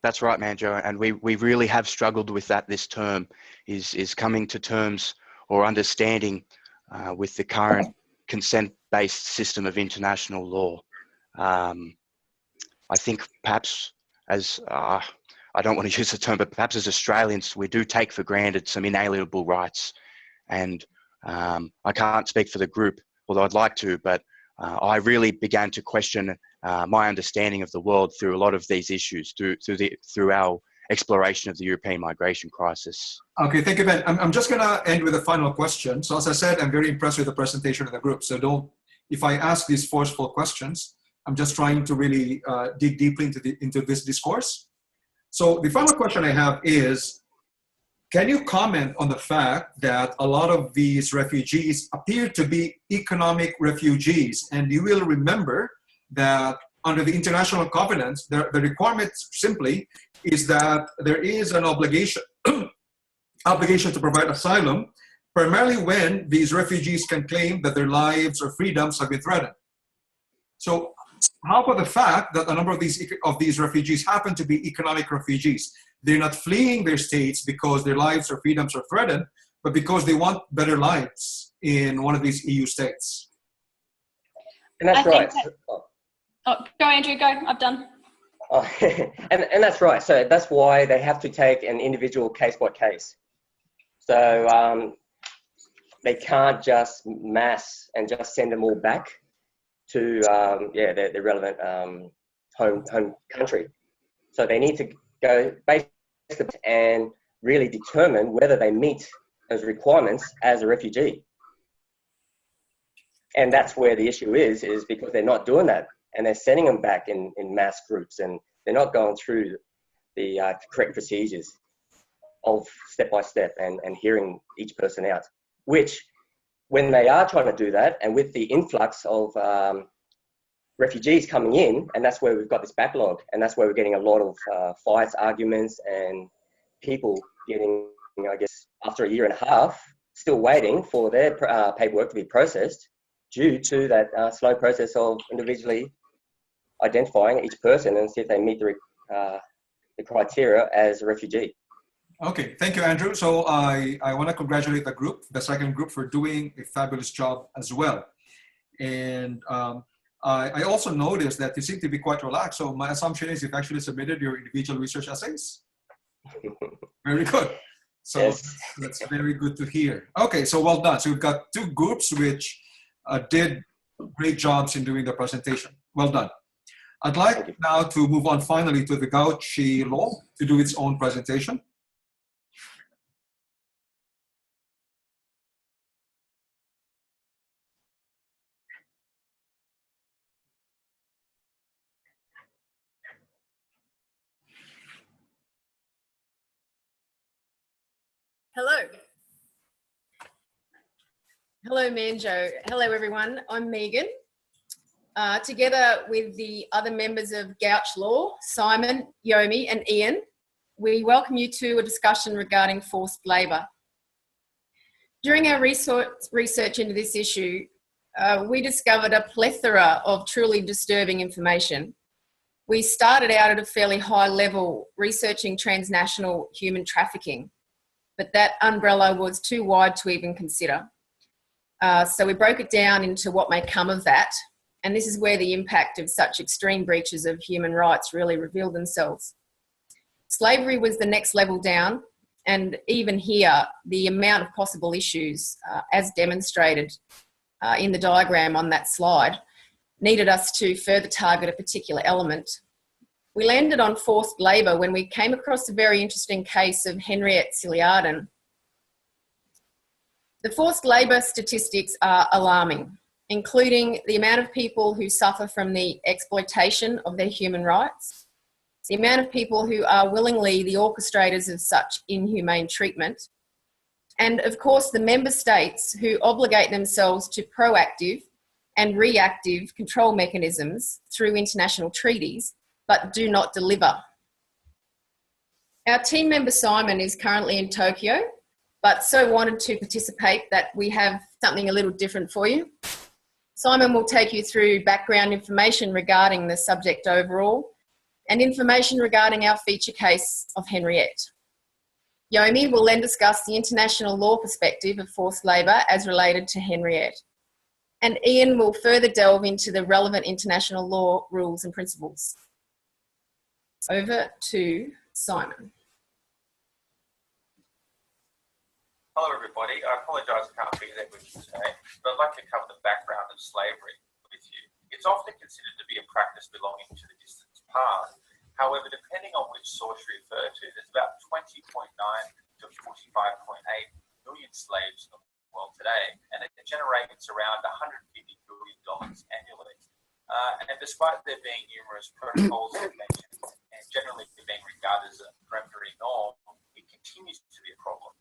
That's right, Manjo, and we really have struggled with that this term, is coming to terms or understanding with the current consent-based system of international law. I think perhaps as, I don't want to use the term, but perhaps as Australians, we do take for granted some inalienable rights. And I can't speak for the group, although I'd like to, but I really began to question my understanding of the world through a lot of these issues, through our exploration of the European migration crisis. Okay, thank you, Ben. I'm just going to end with a final question. So as I said, I'm very impressed with the presentation of the group. So if I ask these forceful questions, I'm just trying to really dig deeply into this discourse. So the final question I have is, can you comment on the fact that a lot of these refugees appear to be economic refugees? And you will remember that under the international covenants, the requirement simply is that there is an obligation to provide asylum, primarily when these refugees can claim that their lives or freedoms have been threatened. So how about the fact that a number of these refugees happen to be economic refugees? They're not fleeing their states because their lives or freedoms are threatened, but because they want better lives in one of these EU states. And that's right. Go, Andrew, go. I've done. Oh, and that's right. So that's why they have to take an individual case by case. So they can't just mass and just send them all back to their relevant home country. So they need to go basically and really determine whether they meet those requirements as a refugee. And that's where the issue is because they're not doing that, and they're sending them back in mass groups, and they're not going through the correct procedures of step by step and hearing each person out, which when they are trying to do that, and with the influx of refugees coming in, and that's where we've got this backlog, and that's where we're getting a lot of fights, arguments, and people getting, I guess, after a year and a half, still waiting for their paperwork to be processed due to that slow process of individually identifying each person and see if they meet the criteria as a refugee. Okay, thank you, Andrew. So I want to congratulate the group, the second group, for doing a fabulous job as well. And I also noticed that you seem to be quite relaxed. So my assumption is you've actually submitted your individual research essays. Very good. So yes. That's very good to hear. Okay, so well done. So we've got two groups which did great jobs in doing the presentation. Well done. I'd like now to move on finally to the GOWCH Law to do its own presentation. Hello. Hello, Manjo. Hello, everyone. I'm Megan. Together with the other members of GOWCH Law, Simon, Yomi, and Ian, we welcome you to a discussion regarding forced labour. During our research into this issue, we discovered a plethora of truly disturbing information. We started out at a fairly high level researching transnational human trafficking, but that umbrella was too wide to even consider. So we broke it down into what may come of that, and this is where the impact of such extreme breaches of human rights really revealed themselves. Slavery was the next level down, and even here, the amount of possible issues, as demonstrated in the diagram on that slide, needed us to further target a particular element. We landed on forced labour when we came across a very interesting case of Henriette Siliarden. The forced labour statistics are alarming, including the amount of people who suffer from the exploitation of their human rights, the amount of people who are willingly the orchestrators of such inhumane treatment, and of course the member states who obligate themselves to proactive and reactive control mechanisms through international treaties, but do not deliver. Our team member Simon is currently in Tokyo, but so wanted to participate that we have something a little different for you. Simon will take you through background information regarding the subject overall and information regarding our feature case of Henriette. Yomi will then discuss the international law perspective of forced labour as related to Henriette. And Ian will further delve into the relevant international law rules and principles. Over to Simon. Hello everybody, I apologise I can't be there with you today, but I'd like to cover the background of slavery with you. It's often considered to be a practice belonging to the distant past. However, depending on which source you refer to, there's about 20.9 to 45.8 million slaves in the world today, and it generates around $150 billion annually. And despite there being numerous protocols mentioned and generally being regarded as a peremptory norm, it continues to be a problem.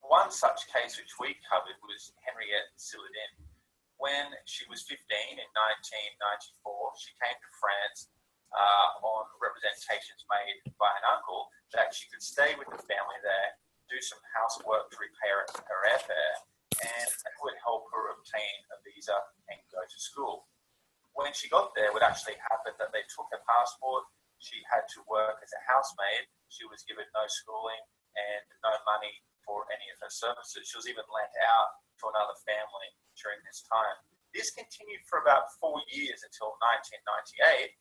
One such case which we covered was Henriette Siliarden. When she was 15 in 1994, she came to France on representations made by an uncle that she could stay with the family there, do some housework to repair her airfare, and that would help her obtain a visa and go to school. When she got there, what actually happened that they took her passport, she had to work as a housemaid, she was given no schooling and no money for any of her services. She was even lent out to another family during this time. This continued for about 4 years until 1998,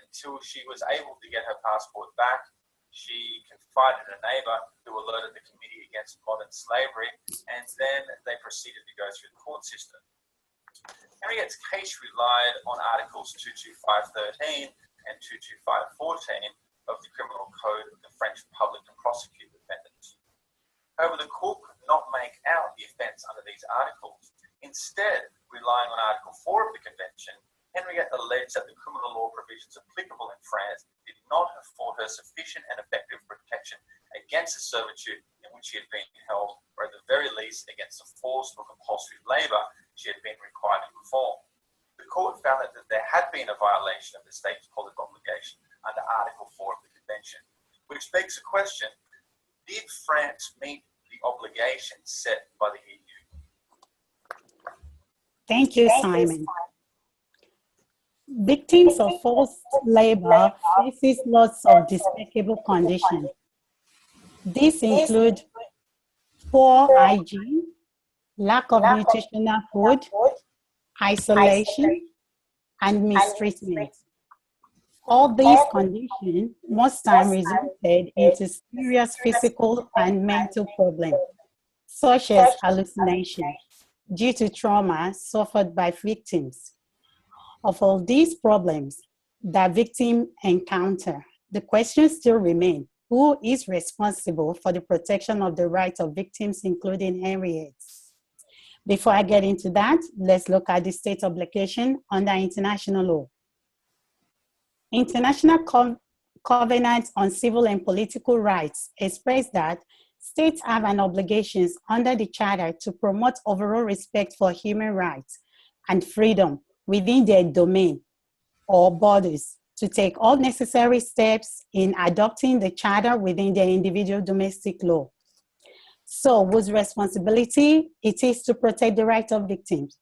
until she was able to get her passport back. She confided in a neighbour who alerted the Committee Against Modern Slavery, and then they proceeded to go through the court system. Henriette's case relied on Articles 225.13 and 225.14 of the Criminal Code of the French Public and Prosecute Defendants. However, the court could not make out the offence under these articles. Instead, relying on Article 4 of the Convention, Henriette alleged that the criminal law provisions applicable in France did not afford her sufficient and effective protection against the servitude in which she had been held, or at the very least, case against the forced or compulsory labour she had been required to perform. The court found that there had been a violation of the state's positive obligation under Article 4 of the Convention, which begs the question, did France meet the obligation set by the EU? Thank you, Simon. Victims of forced labor faces lots of despicable conditions. These include poor hygiene, lack of nutritional food, isolation, and mistreatment. All these conditions most times resulted into serious physical and mental problems, such as hallucinations, due to trauma suffered by victims. Of all these problems that victims encounter, the question still remains, who is responsible for the protection of the rights of victims, including Henriette's? Before I get into that, let's look at the state obligation under international law. International Covenant on Civil and Political Rights express that states have an obligation under the Charter to promote overall respect for human rights and freedom within their domain or borders, to take all necessary steps in adopting the Charter within their individual domestic law. So, whose responsibility it is to protect the rights of victims?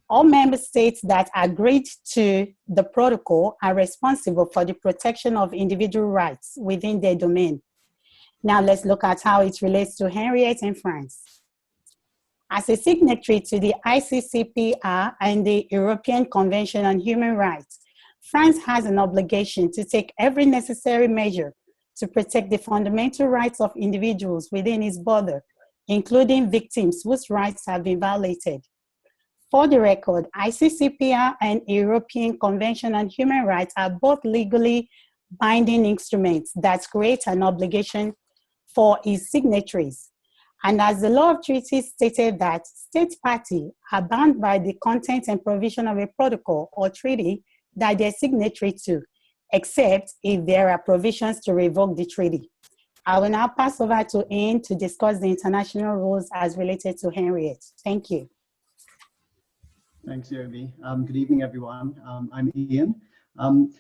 All member states that agreed to the protocol are responsible for the protection of individual rights within their domain. Now let's look at how it relates to Henriette and France. As a signatory to the ICCPR and the European Convention on Human Rights, France has an obligation to take every necessary measure to protect the fundamental rights of individuals within its border, including victims whose rights have been violated. For the record, ICCPR and European Convention on Human Rights are both legally binding instruments that create an obligation for its signatories. And as the law of treaties stated that state parties are bound by the content and provision of a protocol or treaty that they're signatory to, except if there are provisions to revoke the treaty. I will now pass over to Ian to discuss the international rules as related to Henriette. Thank you. Thanks, Yomi. Good evening, everyone. I'm Ian.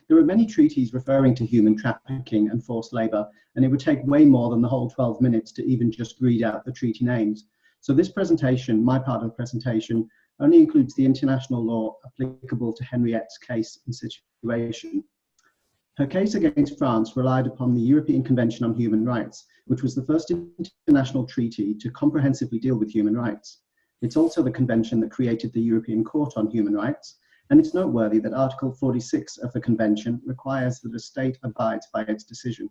There are many treaties referring to human trafficking and forced labour, and it would take way more than the whole 12 minutes to even just read out the treaty names. So this presentation, my part of the presentation, only includes the international law applicable to Henriette's case and situation. Her case against France relied upon the European Convention on Human Rights, which was the first international treaty to comprehensively deal with human rights. It's also the convention that created the European Court on Human Rights, and it's noteworthy that Article 46 of the convention requires that a state abides by its decision.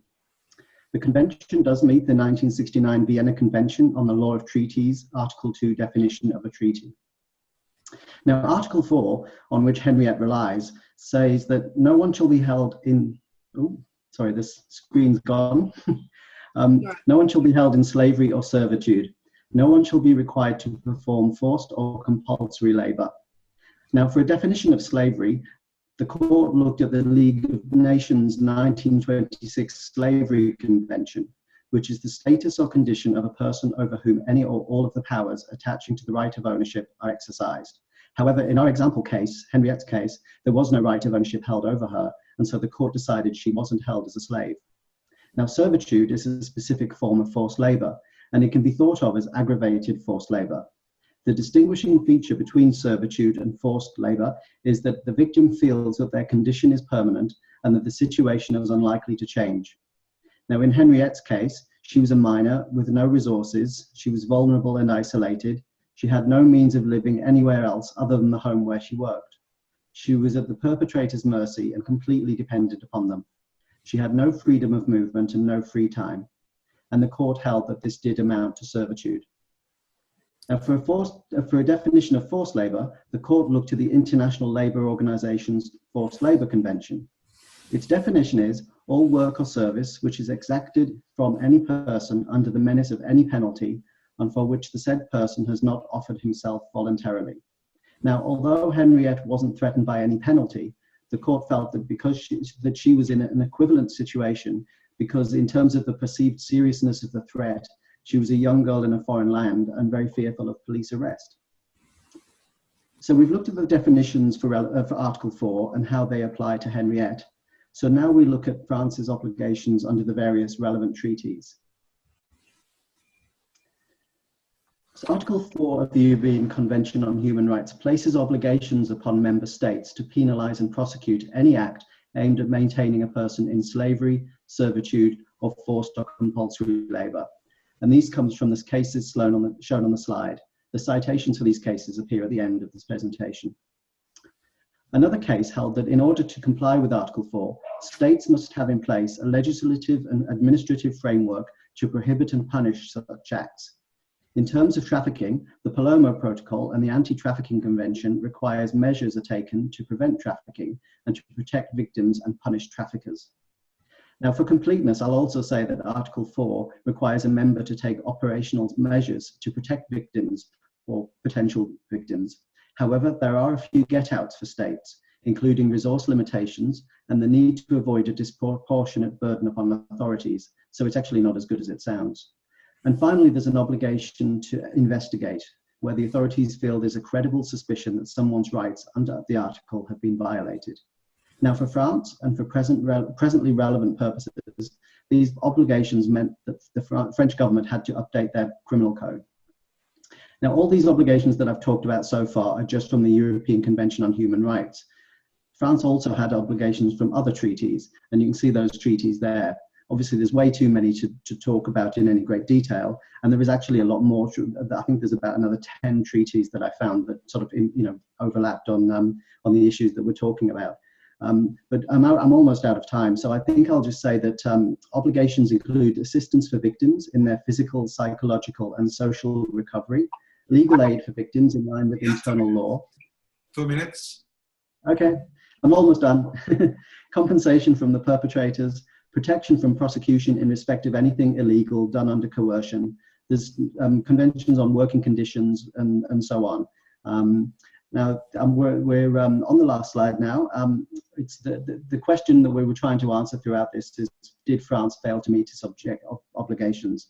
The convention does meet the 1969 Vienna Convention on the Law of Treaties, Article 2 definition of a treaty. Now, Article 4, on which Henriette relies, says that no one shall be held in, oh, sorry, this screen's gone. No one shall be held in slavery or servitude. No one shall be required to perform forced or compulsory labour. Now, for a definition of slavery, the court looked at the League of Nations 1926 Slavery Convention, which is the status or condition of a person over whom any or all of the powers attaching to the right of ownership are exercised. However, in our example case, Henriette's case, there was no right of ownership held over her, and so the court decided she wasn't held as a slave. Now, servitude is a specific form of forced labour, and it can be thought of as aggravated forced labour. The distinguishing feature between servitude and forced labour is that the victim feels that their condition is permanent and that the situation is unlikely to change. Now, in Henriette's case, she was a minor with no resources, she was vulnerable and isolated, she had no means of living anywhere else other than the home where she worked. She was at the perpetrator's mercy and completely dependent upon them. She had no freedom of movement and no free time, and the court held that this did amount to servitude. Now, for a definition of forced labour, the court looked to the International Labour Organization's Forced Labour Convention. Its definition is all work or service which is exacted from any person under the menace of any penalty and for which the said person has not offered himself voluntarily. Now, although Henriette wasn't threatened by any penalty, the court felt that because she was in an equivalent situation, because in terms of the perceived seriousness of the threat, She was a young girl in a foreign land and very fearful of police arrest. So we've looked at the definitions for Article 4 and how they apply to Henriette. So now we look at France's obligations under the various relevant treaties. So Article 4 of the European Convention on Human Rights places obligations upon member states to penalise and prosecute any act aimed at maintaining a person in slavery, servitude, or forced or compulsory labour. And these comes from the cases shown on the slide. The citations for these cases appear at the end of this presentation. Another case held that in order to comply with Article 4, states must have in place a legislative and administrative framework to prohibit and punish such acts. In terms of trafficking, the Palermo Protocol and the Anti-Trafficking Convention requires measures are taken to prevent trafficking and to protect victims and punish traffickers. Now, for completeness, I'll also say that Article 4 requires a member to take operational measures to protect victims or potential victims. However, there are a few get-outs for states, including resource limitations and the need to avoid a disproportionate burden upon authorities, so it's actually not as good as it sounds. And finally, there's an obligation to investigate, where the authorities feel there's a credible suspicion that someone's rights under the article have been violated. Now, for France, and for presently relevant purposes, these obligations meant that the French government had to update their criminal code. Now, all these obligations that I've talked about so far are just from the European Convention on Human Rights. France also had obligations from other treaties, and you can see those treaties there. Obviously, there's way too many to talk about in any great detail, and there is actually a lot more. I think there's about another 10 treaties that I found that sort of overlapped on the issues that we're talking about. But I'm almost out of time, so I think I'll just say that obligations include assistance for victims in their physical, psychological, and social recovery, legal aid for victims in line with internal law. 2 minutes. Okay, I'm almost done. Compensation from the perpetrators, protection from prosecution in respect of anything illegal done under coercion. There's conventions on working conditions and so on. Now, we're on the last slide now. It's the question that we were trying to answer throughout this is, did France fail to meet its obligations?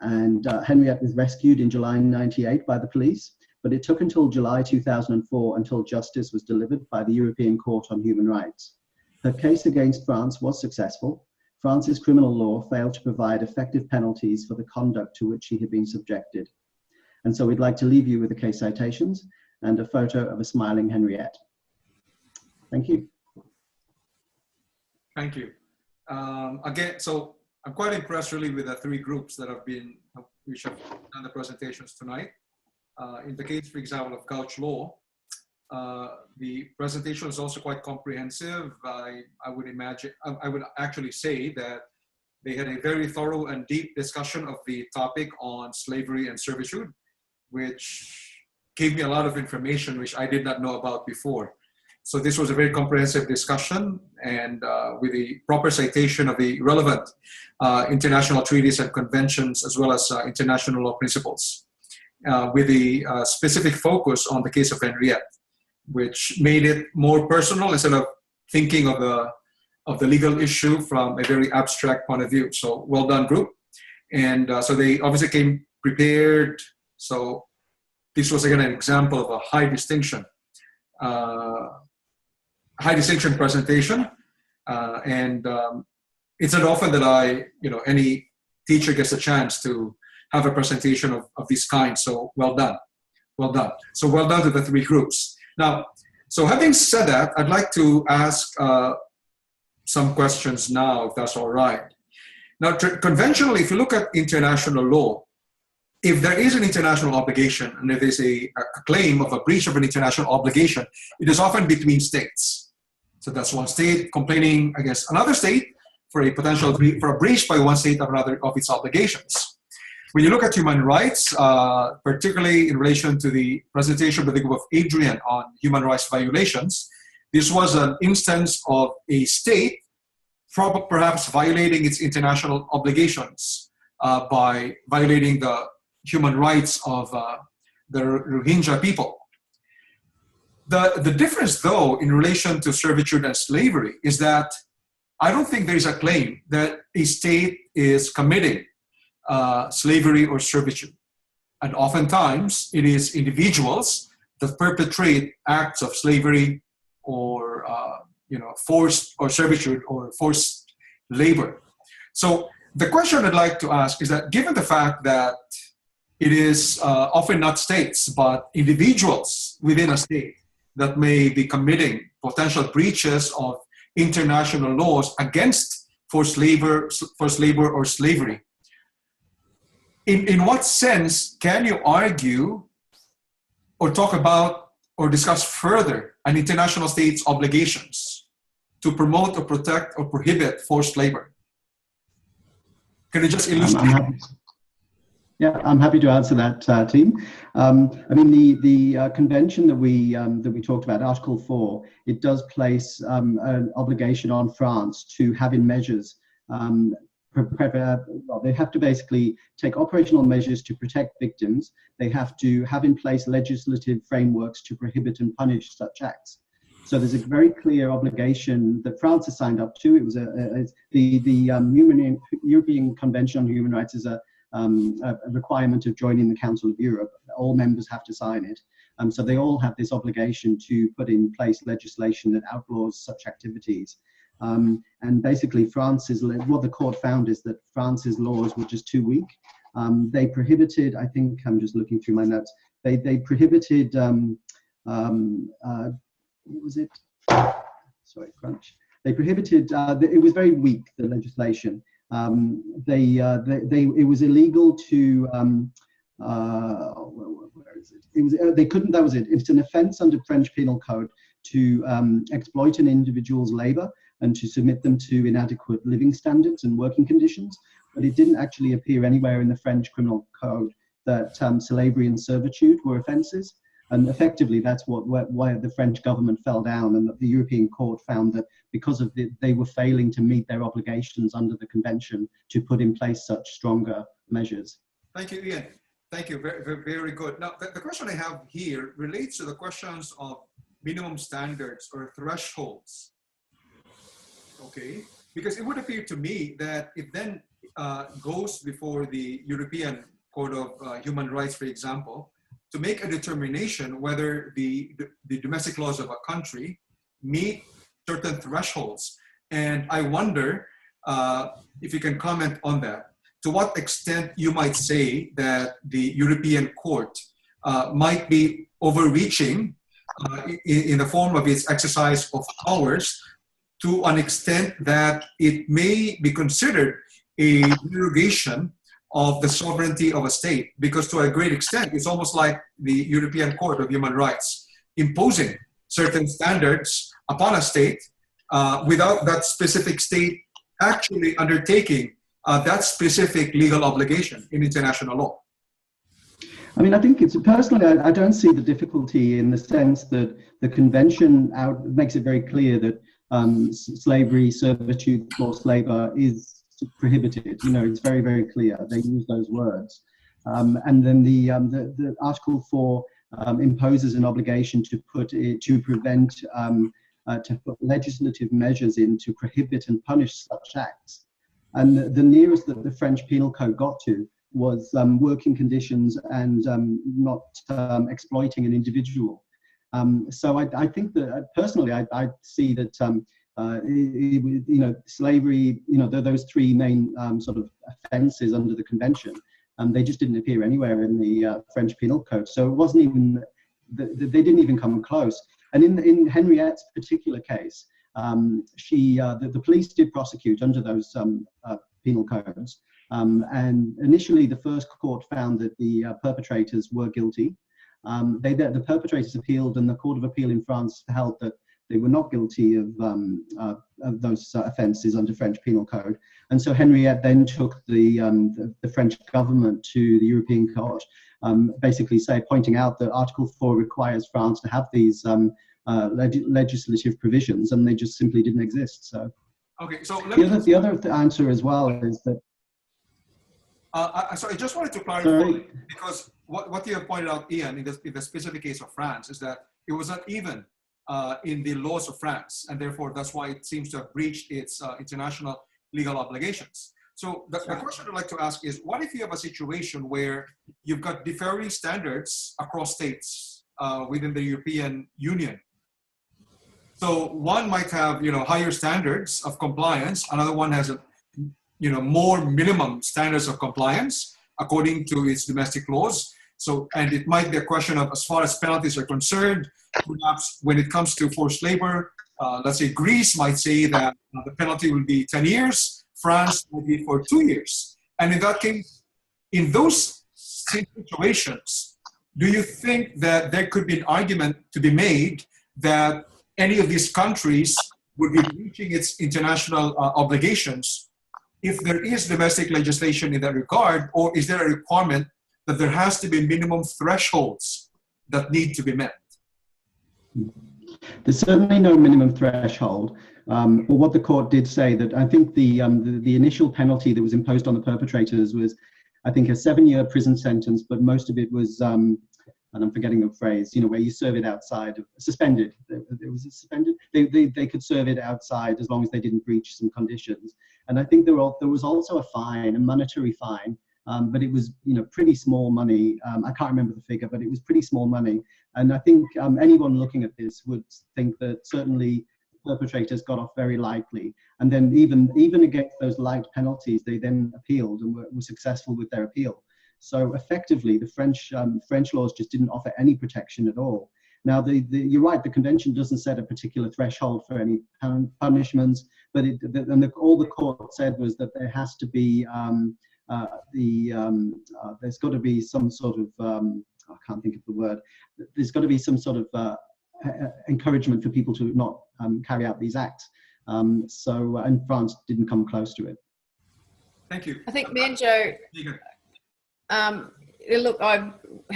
Henriette was rescued in July 1998 by the police, but it took until July 2004 until justice was delivered by the European Court on Human Rights. Her case against France was successful. France's criminal law failed to provide effective penalties for the conduct to which she had been subjected. And so we'd like to leave you with the case citations and a photo of a smiling Henriette. Thank you. Thank you. Again, so I'm quite impressed really with the 3 groups that have which have done the presentations tonight. In the case, for example, of GOWCH Law, the presentation is also quite comprehensive. I would actually say that they had a very thorough and deep discussion of the topic on slavery and servitude, which gave me a lot of information which I did not know about before. So this was a very comprehensive discussion, and with the proper citation of the relevant international treaties and conventions, as well as international law principles, with the specific focus on the case of Henriette, which made it more personal instead of thinking of the legal issue from a very abstract point of view. So well done, group. And so they obviously came prepared. So this was again an example of a high distinction presentation. It's not often that any teacher gets a chance to have a presentation of this kind. So well done, well done. So well done to the 3 groups. Now, so having said that, I'd like to ask some questions now, if that's all right. Now, conventionally, if you look at international law, if there is an international obligation and if there's a claim of a breach of an international obligation, it is often between states. So that's one state complaining against another state for a potential for a breach by one state of another of its obligations. When you look at human rights, particularly in relation to the presentation by the group of Adrian on human rights violations, this was an instance of a state perhaps violating its international obligations by violating the human rights of the Rohingya people. The difference, though, in relation to servitude and slavery is that I don't think there's a claim that a state is committing slavery or servitude. And oftentimes, it is individuals that perpetrate acts of slavery or forced or servitude or forced labor. So the question I'd like to ask is that given the fact that it is often not states, but individuals within a state that may be committing potential breaches of international laws against forced labor or slavery, in what sense can you argue or talk about or discuss further an international state's obligations to promote or protect or prohibit forced labor? Can you just illustrate? I'm happy to answer that, team. I mean, the convention that we talked about, Article 4, it does place an obligation on France to have in measures. They have to basically take operational measures to protect victims. They have to have in place legislative frameworks to prohibit and punish such acts. So there's a very clear obligation that France has signed up to. It was the European Convention on Human Rights is a requirement of joining the Council of Europe. All members have to sign it. So they all have this obligation to put in place legislation that outlaws such activities. And basically what the court found is that France's laws were just too weak. They prohibited, I think, I'm just looking through my notes, they prohibited, what was it? Sorry, crunch. They prohibited, it was very weak, the legislation. It was illegal to, where is it? It was, they couldn't, that was it. It's an offense under French Penal Code to exploit an individual's labor and to submit them to inadequate living standards and working conditions. But it didn't actually appear anywhere in the French Criminal Code that slavery and servitude were offenses. And effectively, that's why the French government fell down, and the European Court found that because of they were failing to meet their obligations under the convention to put in place such stronger measures. Thank you, Ian. Thank you. Very, very good. Now, the question I have here relates to the questions of minimum standards or thresholds. Okay, because it would appear to me that it then goes before the European Court of Human Rights, for example, to make a determination whether the domestic laws of a country meet certain thresholds. And I wonder if you can comment on that. To what extent you might say that the European Court might be overreaching in the form of its exercise of powers to an extent that it may be considered a derogation of the sovereignty of a state, because to a great extent, it's almost like the European Court of Human Rights imposing certain standards upon a state without that specific state actually undertaking that specific legal obligation in international law. I mean, I think it's personally, I don't see the difficulty in the sense that the convention makes it very clear that slavery, servitude, forced labor is prohibited. You know, it's very, very clear. They use those words. And then the Article 4 imposes an obligation to put legislative measures in to prohibit and punish such acts. And the nearest that the French Penal Code got to was working conditions and not exploiting an individual. So I think that personally, I see that slavery, those three main sort of offences under the convention, they just didn't appear anywhere in the French Penal Code. So it wasn't even, they didn't even come close. And in Henriette's particular case, the police did prosecute under those penal codes. And initially, the first court found that the perpetrators were guilty. The perpetrators appealed, and the Court of Appeal in France held that they were not guilty of those offences under French Penal Code. And so Henriette then took the French government to the European Court, basically pointing out that Article 4 requires France to have these legislative provisions, and they just simply didn't exist. So, okay. So the other answer as well is that. So I just wanted to clarify, because what you have pointed out, Ian, in the specific case of France, is that it was not even in the laws of France, and therefore that's why it seems to have breached its international legal obligations. So the question I'd like to ask is, what if you have a situation where you've got differing standards across states within the European Union? So one might have, higher standards of compliance. Another one has more minimum standards of compliance according to its domestic laws. So, and it might be a question of, as far as penalties are concerned, perhaps when it comes to forced labor, let's say Greece might say that the penalty will be 10 years, France will be for 2 years. And in that case, in those situations, do you think that there could be an argument to be made that any of these countries would be breaching its international obligations if there is domestic legislation in that regard, or is there a requirement that there has to be minimum thresholds that need to be met? There's certainly no minimum threshold. But what the court did say, that I think the initial penalty that was imposed on the perpetrators was, I think, a 7-year prison sentence, but most of it was, and I'm forgetting the phrase, where you serve it outside, suspended. It was suspended. They could serve it outside as long as they didn't breach some conditions. And I think there was also a fine, a monetary fine, but it was, pretty small money. I can't remember the figure, but it was pretty small money. And I think anyone looking at this would think that certainly perpetrators got off very lightly. And then even against those light penalties, they then appealed and were successful with their appeal. So effectively, the French laws just didn't offer any protection at all. Now, you're right, the convention doesn't set a particular threshold for any punishments, but all the court said was that there has to be there's got to be some sort of I can't think of the word. There's got to be some sort of encouragement for people to not carry out these acts. And France didn't come close to it. Thank you. I think, Manjo, look,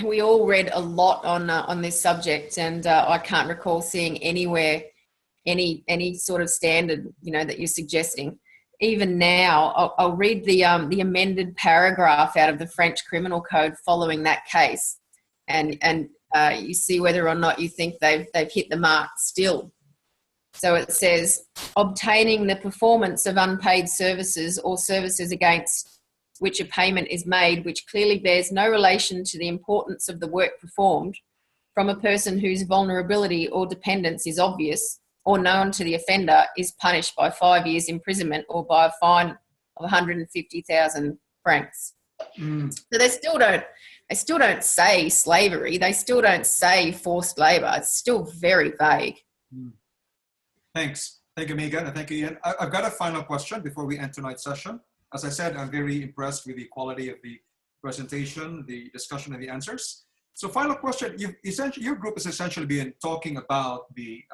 we all read a lot on this subject, and I can't recall seeing anywhere any sort of standard, that you're suggesting. Even now, I'll read the amended paragraph out of the French Criminal Code following that case, and you see whether or not you think they've hit the mark still. So it says, obtaining the performance of unpaid services or services against which a payment is made, which clearly bears no relation to the importance of the work performed, from a person whose vulnerability or dependence is obvious or known to the offender, is punished by 5 years imprisonment or by a fine of 150,000 francs. So they still don't say slavery. They still don't say forced labour. It's still very vague. Thanks. Thank you, Megan, and thank you, Ian. I've got a final question before we end tonight's session. As I said, I'm very impressed with the quality of the presentation, the discussion, and the answers. So final question, your group has essentially been talking about the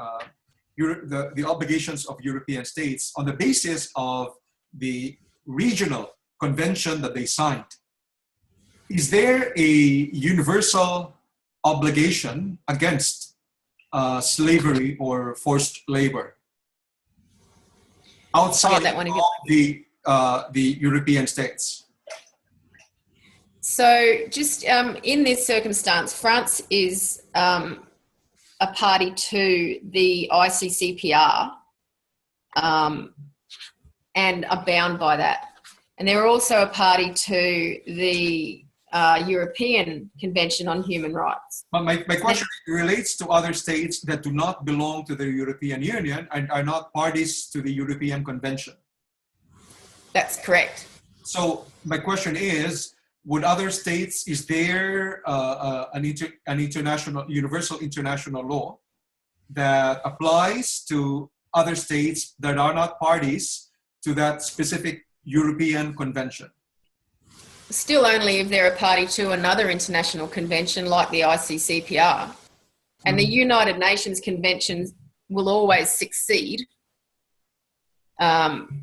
obligations of European states on the basis of the regional convention that they signed. Is there a universal obligation against slavery or forced labor outside of the European states? So just in this circumstance, France is a party to the ICCPR and are bound by that. And they're also a party to the European Convention on Human Rights. But my question relates to other states that do not belong to the European Union and are not parties to the European Convention. That's correct. So my question is, would other states, is there an international, universal international law that applies to other states that are not parties to that specific European Convention? Still only if they're a party to another international convention like the ICCPR. And the United Nations conventions will always succeed.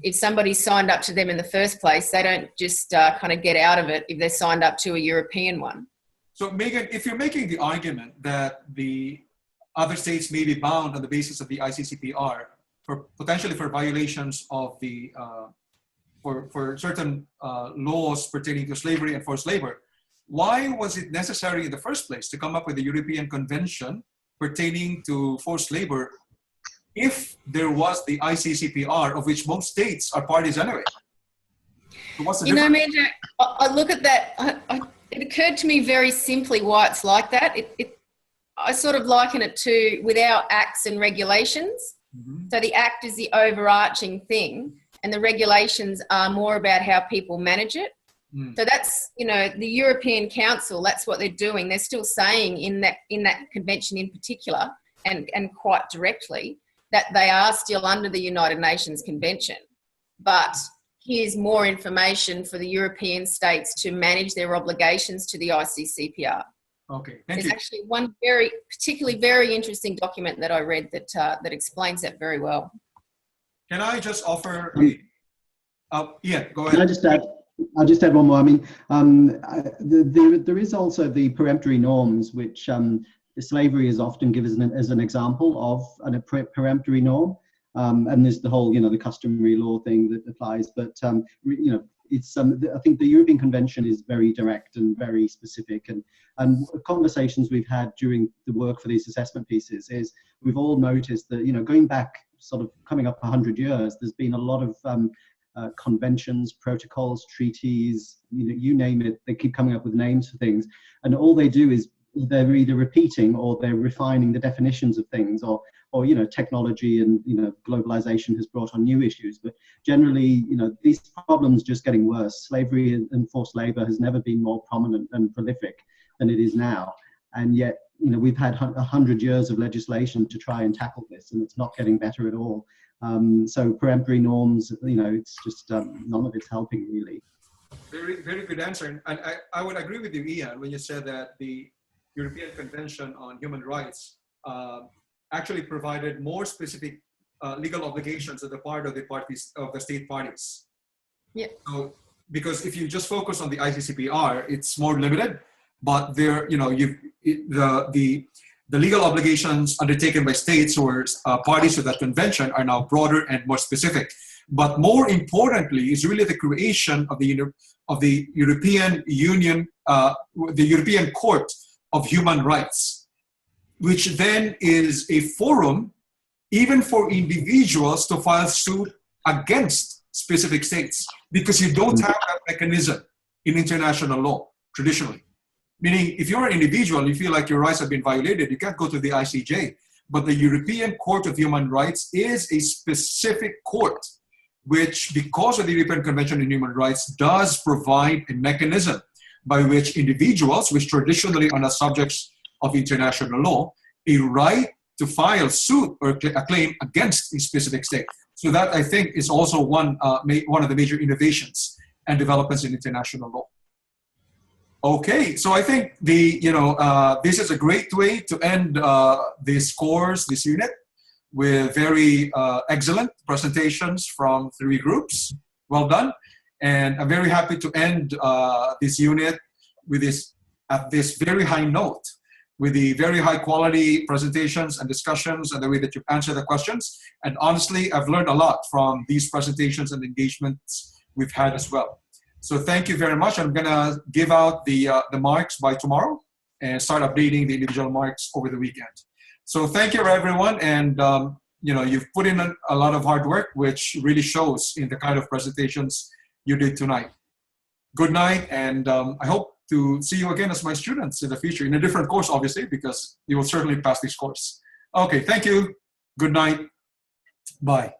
If somebody signed up to them in the first place, they don't just kind of get out of it if they're signed up to a European one. So Megan, if you're making the argument that the other states may be bound on the basis of the ICCPR for potentially for violations of the for certain laws pertaining to slavery and forced labor, why was it necessary in the first place to come up with a European Convention pertaining to forced labor if there was the ICCPR, of which most states are parties anyway? So what's the You know, difference? Manjo, I look at that. It occurred to me very simply why it's like that. I sort of liken it to with our acts and regulations. Mm-hmm. So the act is the overarching thing, and the regulations are more about how people manage it. So that's, you know, the European Council, that's what they're doing. They're still saying in that convention in particular, and quite directly, that they are still under the United Nations Convention. But here's more information for the European states to manage their obligations to the ICCPR. Okay, thank There's you. actually one particularly very interesting document that I read that explains that very well. Can I just offer Ian, go Can ahead. I'll just add one more. I mean, there is also the peremptory norms, which slavery is often given as an example of a peremptory norm. And there's the whole, you know, the customary law thing that applies. But, you know, it's I think the European Convention is very direct and very specific. And conversations we've had during the work for these assessment pieces is we've all noticed that, you know, going back sort of coming up 100 years, there's been a lot of conventions, protocols, treaties, you know, you name it, they keep coming up with names for things. And all they do is they're either repeating or they're refining the definitions of things, or you know, technology and, you know, globalization has brought on new issues. But generally, you know, these problems just getting worse. Slavery and forced labor has never been more prominent and prolific than it is now. And yet, you know, we've had 100 years of legislation to try and tackle this, and it's not getting better at all. So peremptory norms, you know, it's just none of it's helping really. Very, very good answer. And I would agree with you, Ian, when you said that the European Convention on Human Rights actually provided more specific legal obligations on the part of the parties, of the state parties. Yeah. So, because if you just focus on the ICCPR, it's more limited. But there, you know, the legal obligations undertaken by states or parties to that convention are now broader and more specific. But more importantly, is really the creation of the European Union, the European Court of Human Rights, which then is a forum even for individuals to file suit against specific states, because you don't have that mechanism in international law traditionally. Meaning, if you're an individual and you feel like your rights have been violated, you can't go to the ICJ. But the European Court of Human Rights is a specific court, which, because of the European Convention on Human Rights, does provide a mechanism by which individuals, which traditionally are not subjects of international law, a right to file suit or a claim against a specific state. So that, I think, is also one of the major innovations and developments in international law. Okay, so I think this is a great way to end this course, this unit, with very excellent presentations from 3 groups. Well done. And I'm very happy to end this unit with at this very high note, with the very high quality presentations and discussions and the way that you've answered the questions. And honestly, I've learned a lot from these presentations and engagements we've had as well. So thank you very much. I'm gonna give out the marks by tomorrow and start updating the individual marks over the weekend. So thank you everyone. And you've put in a lot of hard work, which really shows in the kind of presentations you did tonight. Good night, and I hope to see you again as my students in the future, in a different course, obviously, because you will certainly pass this course. Okay, thank you. Good night. Bye.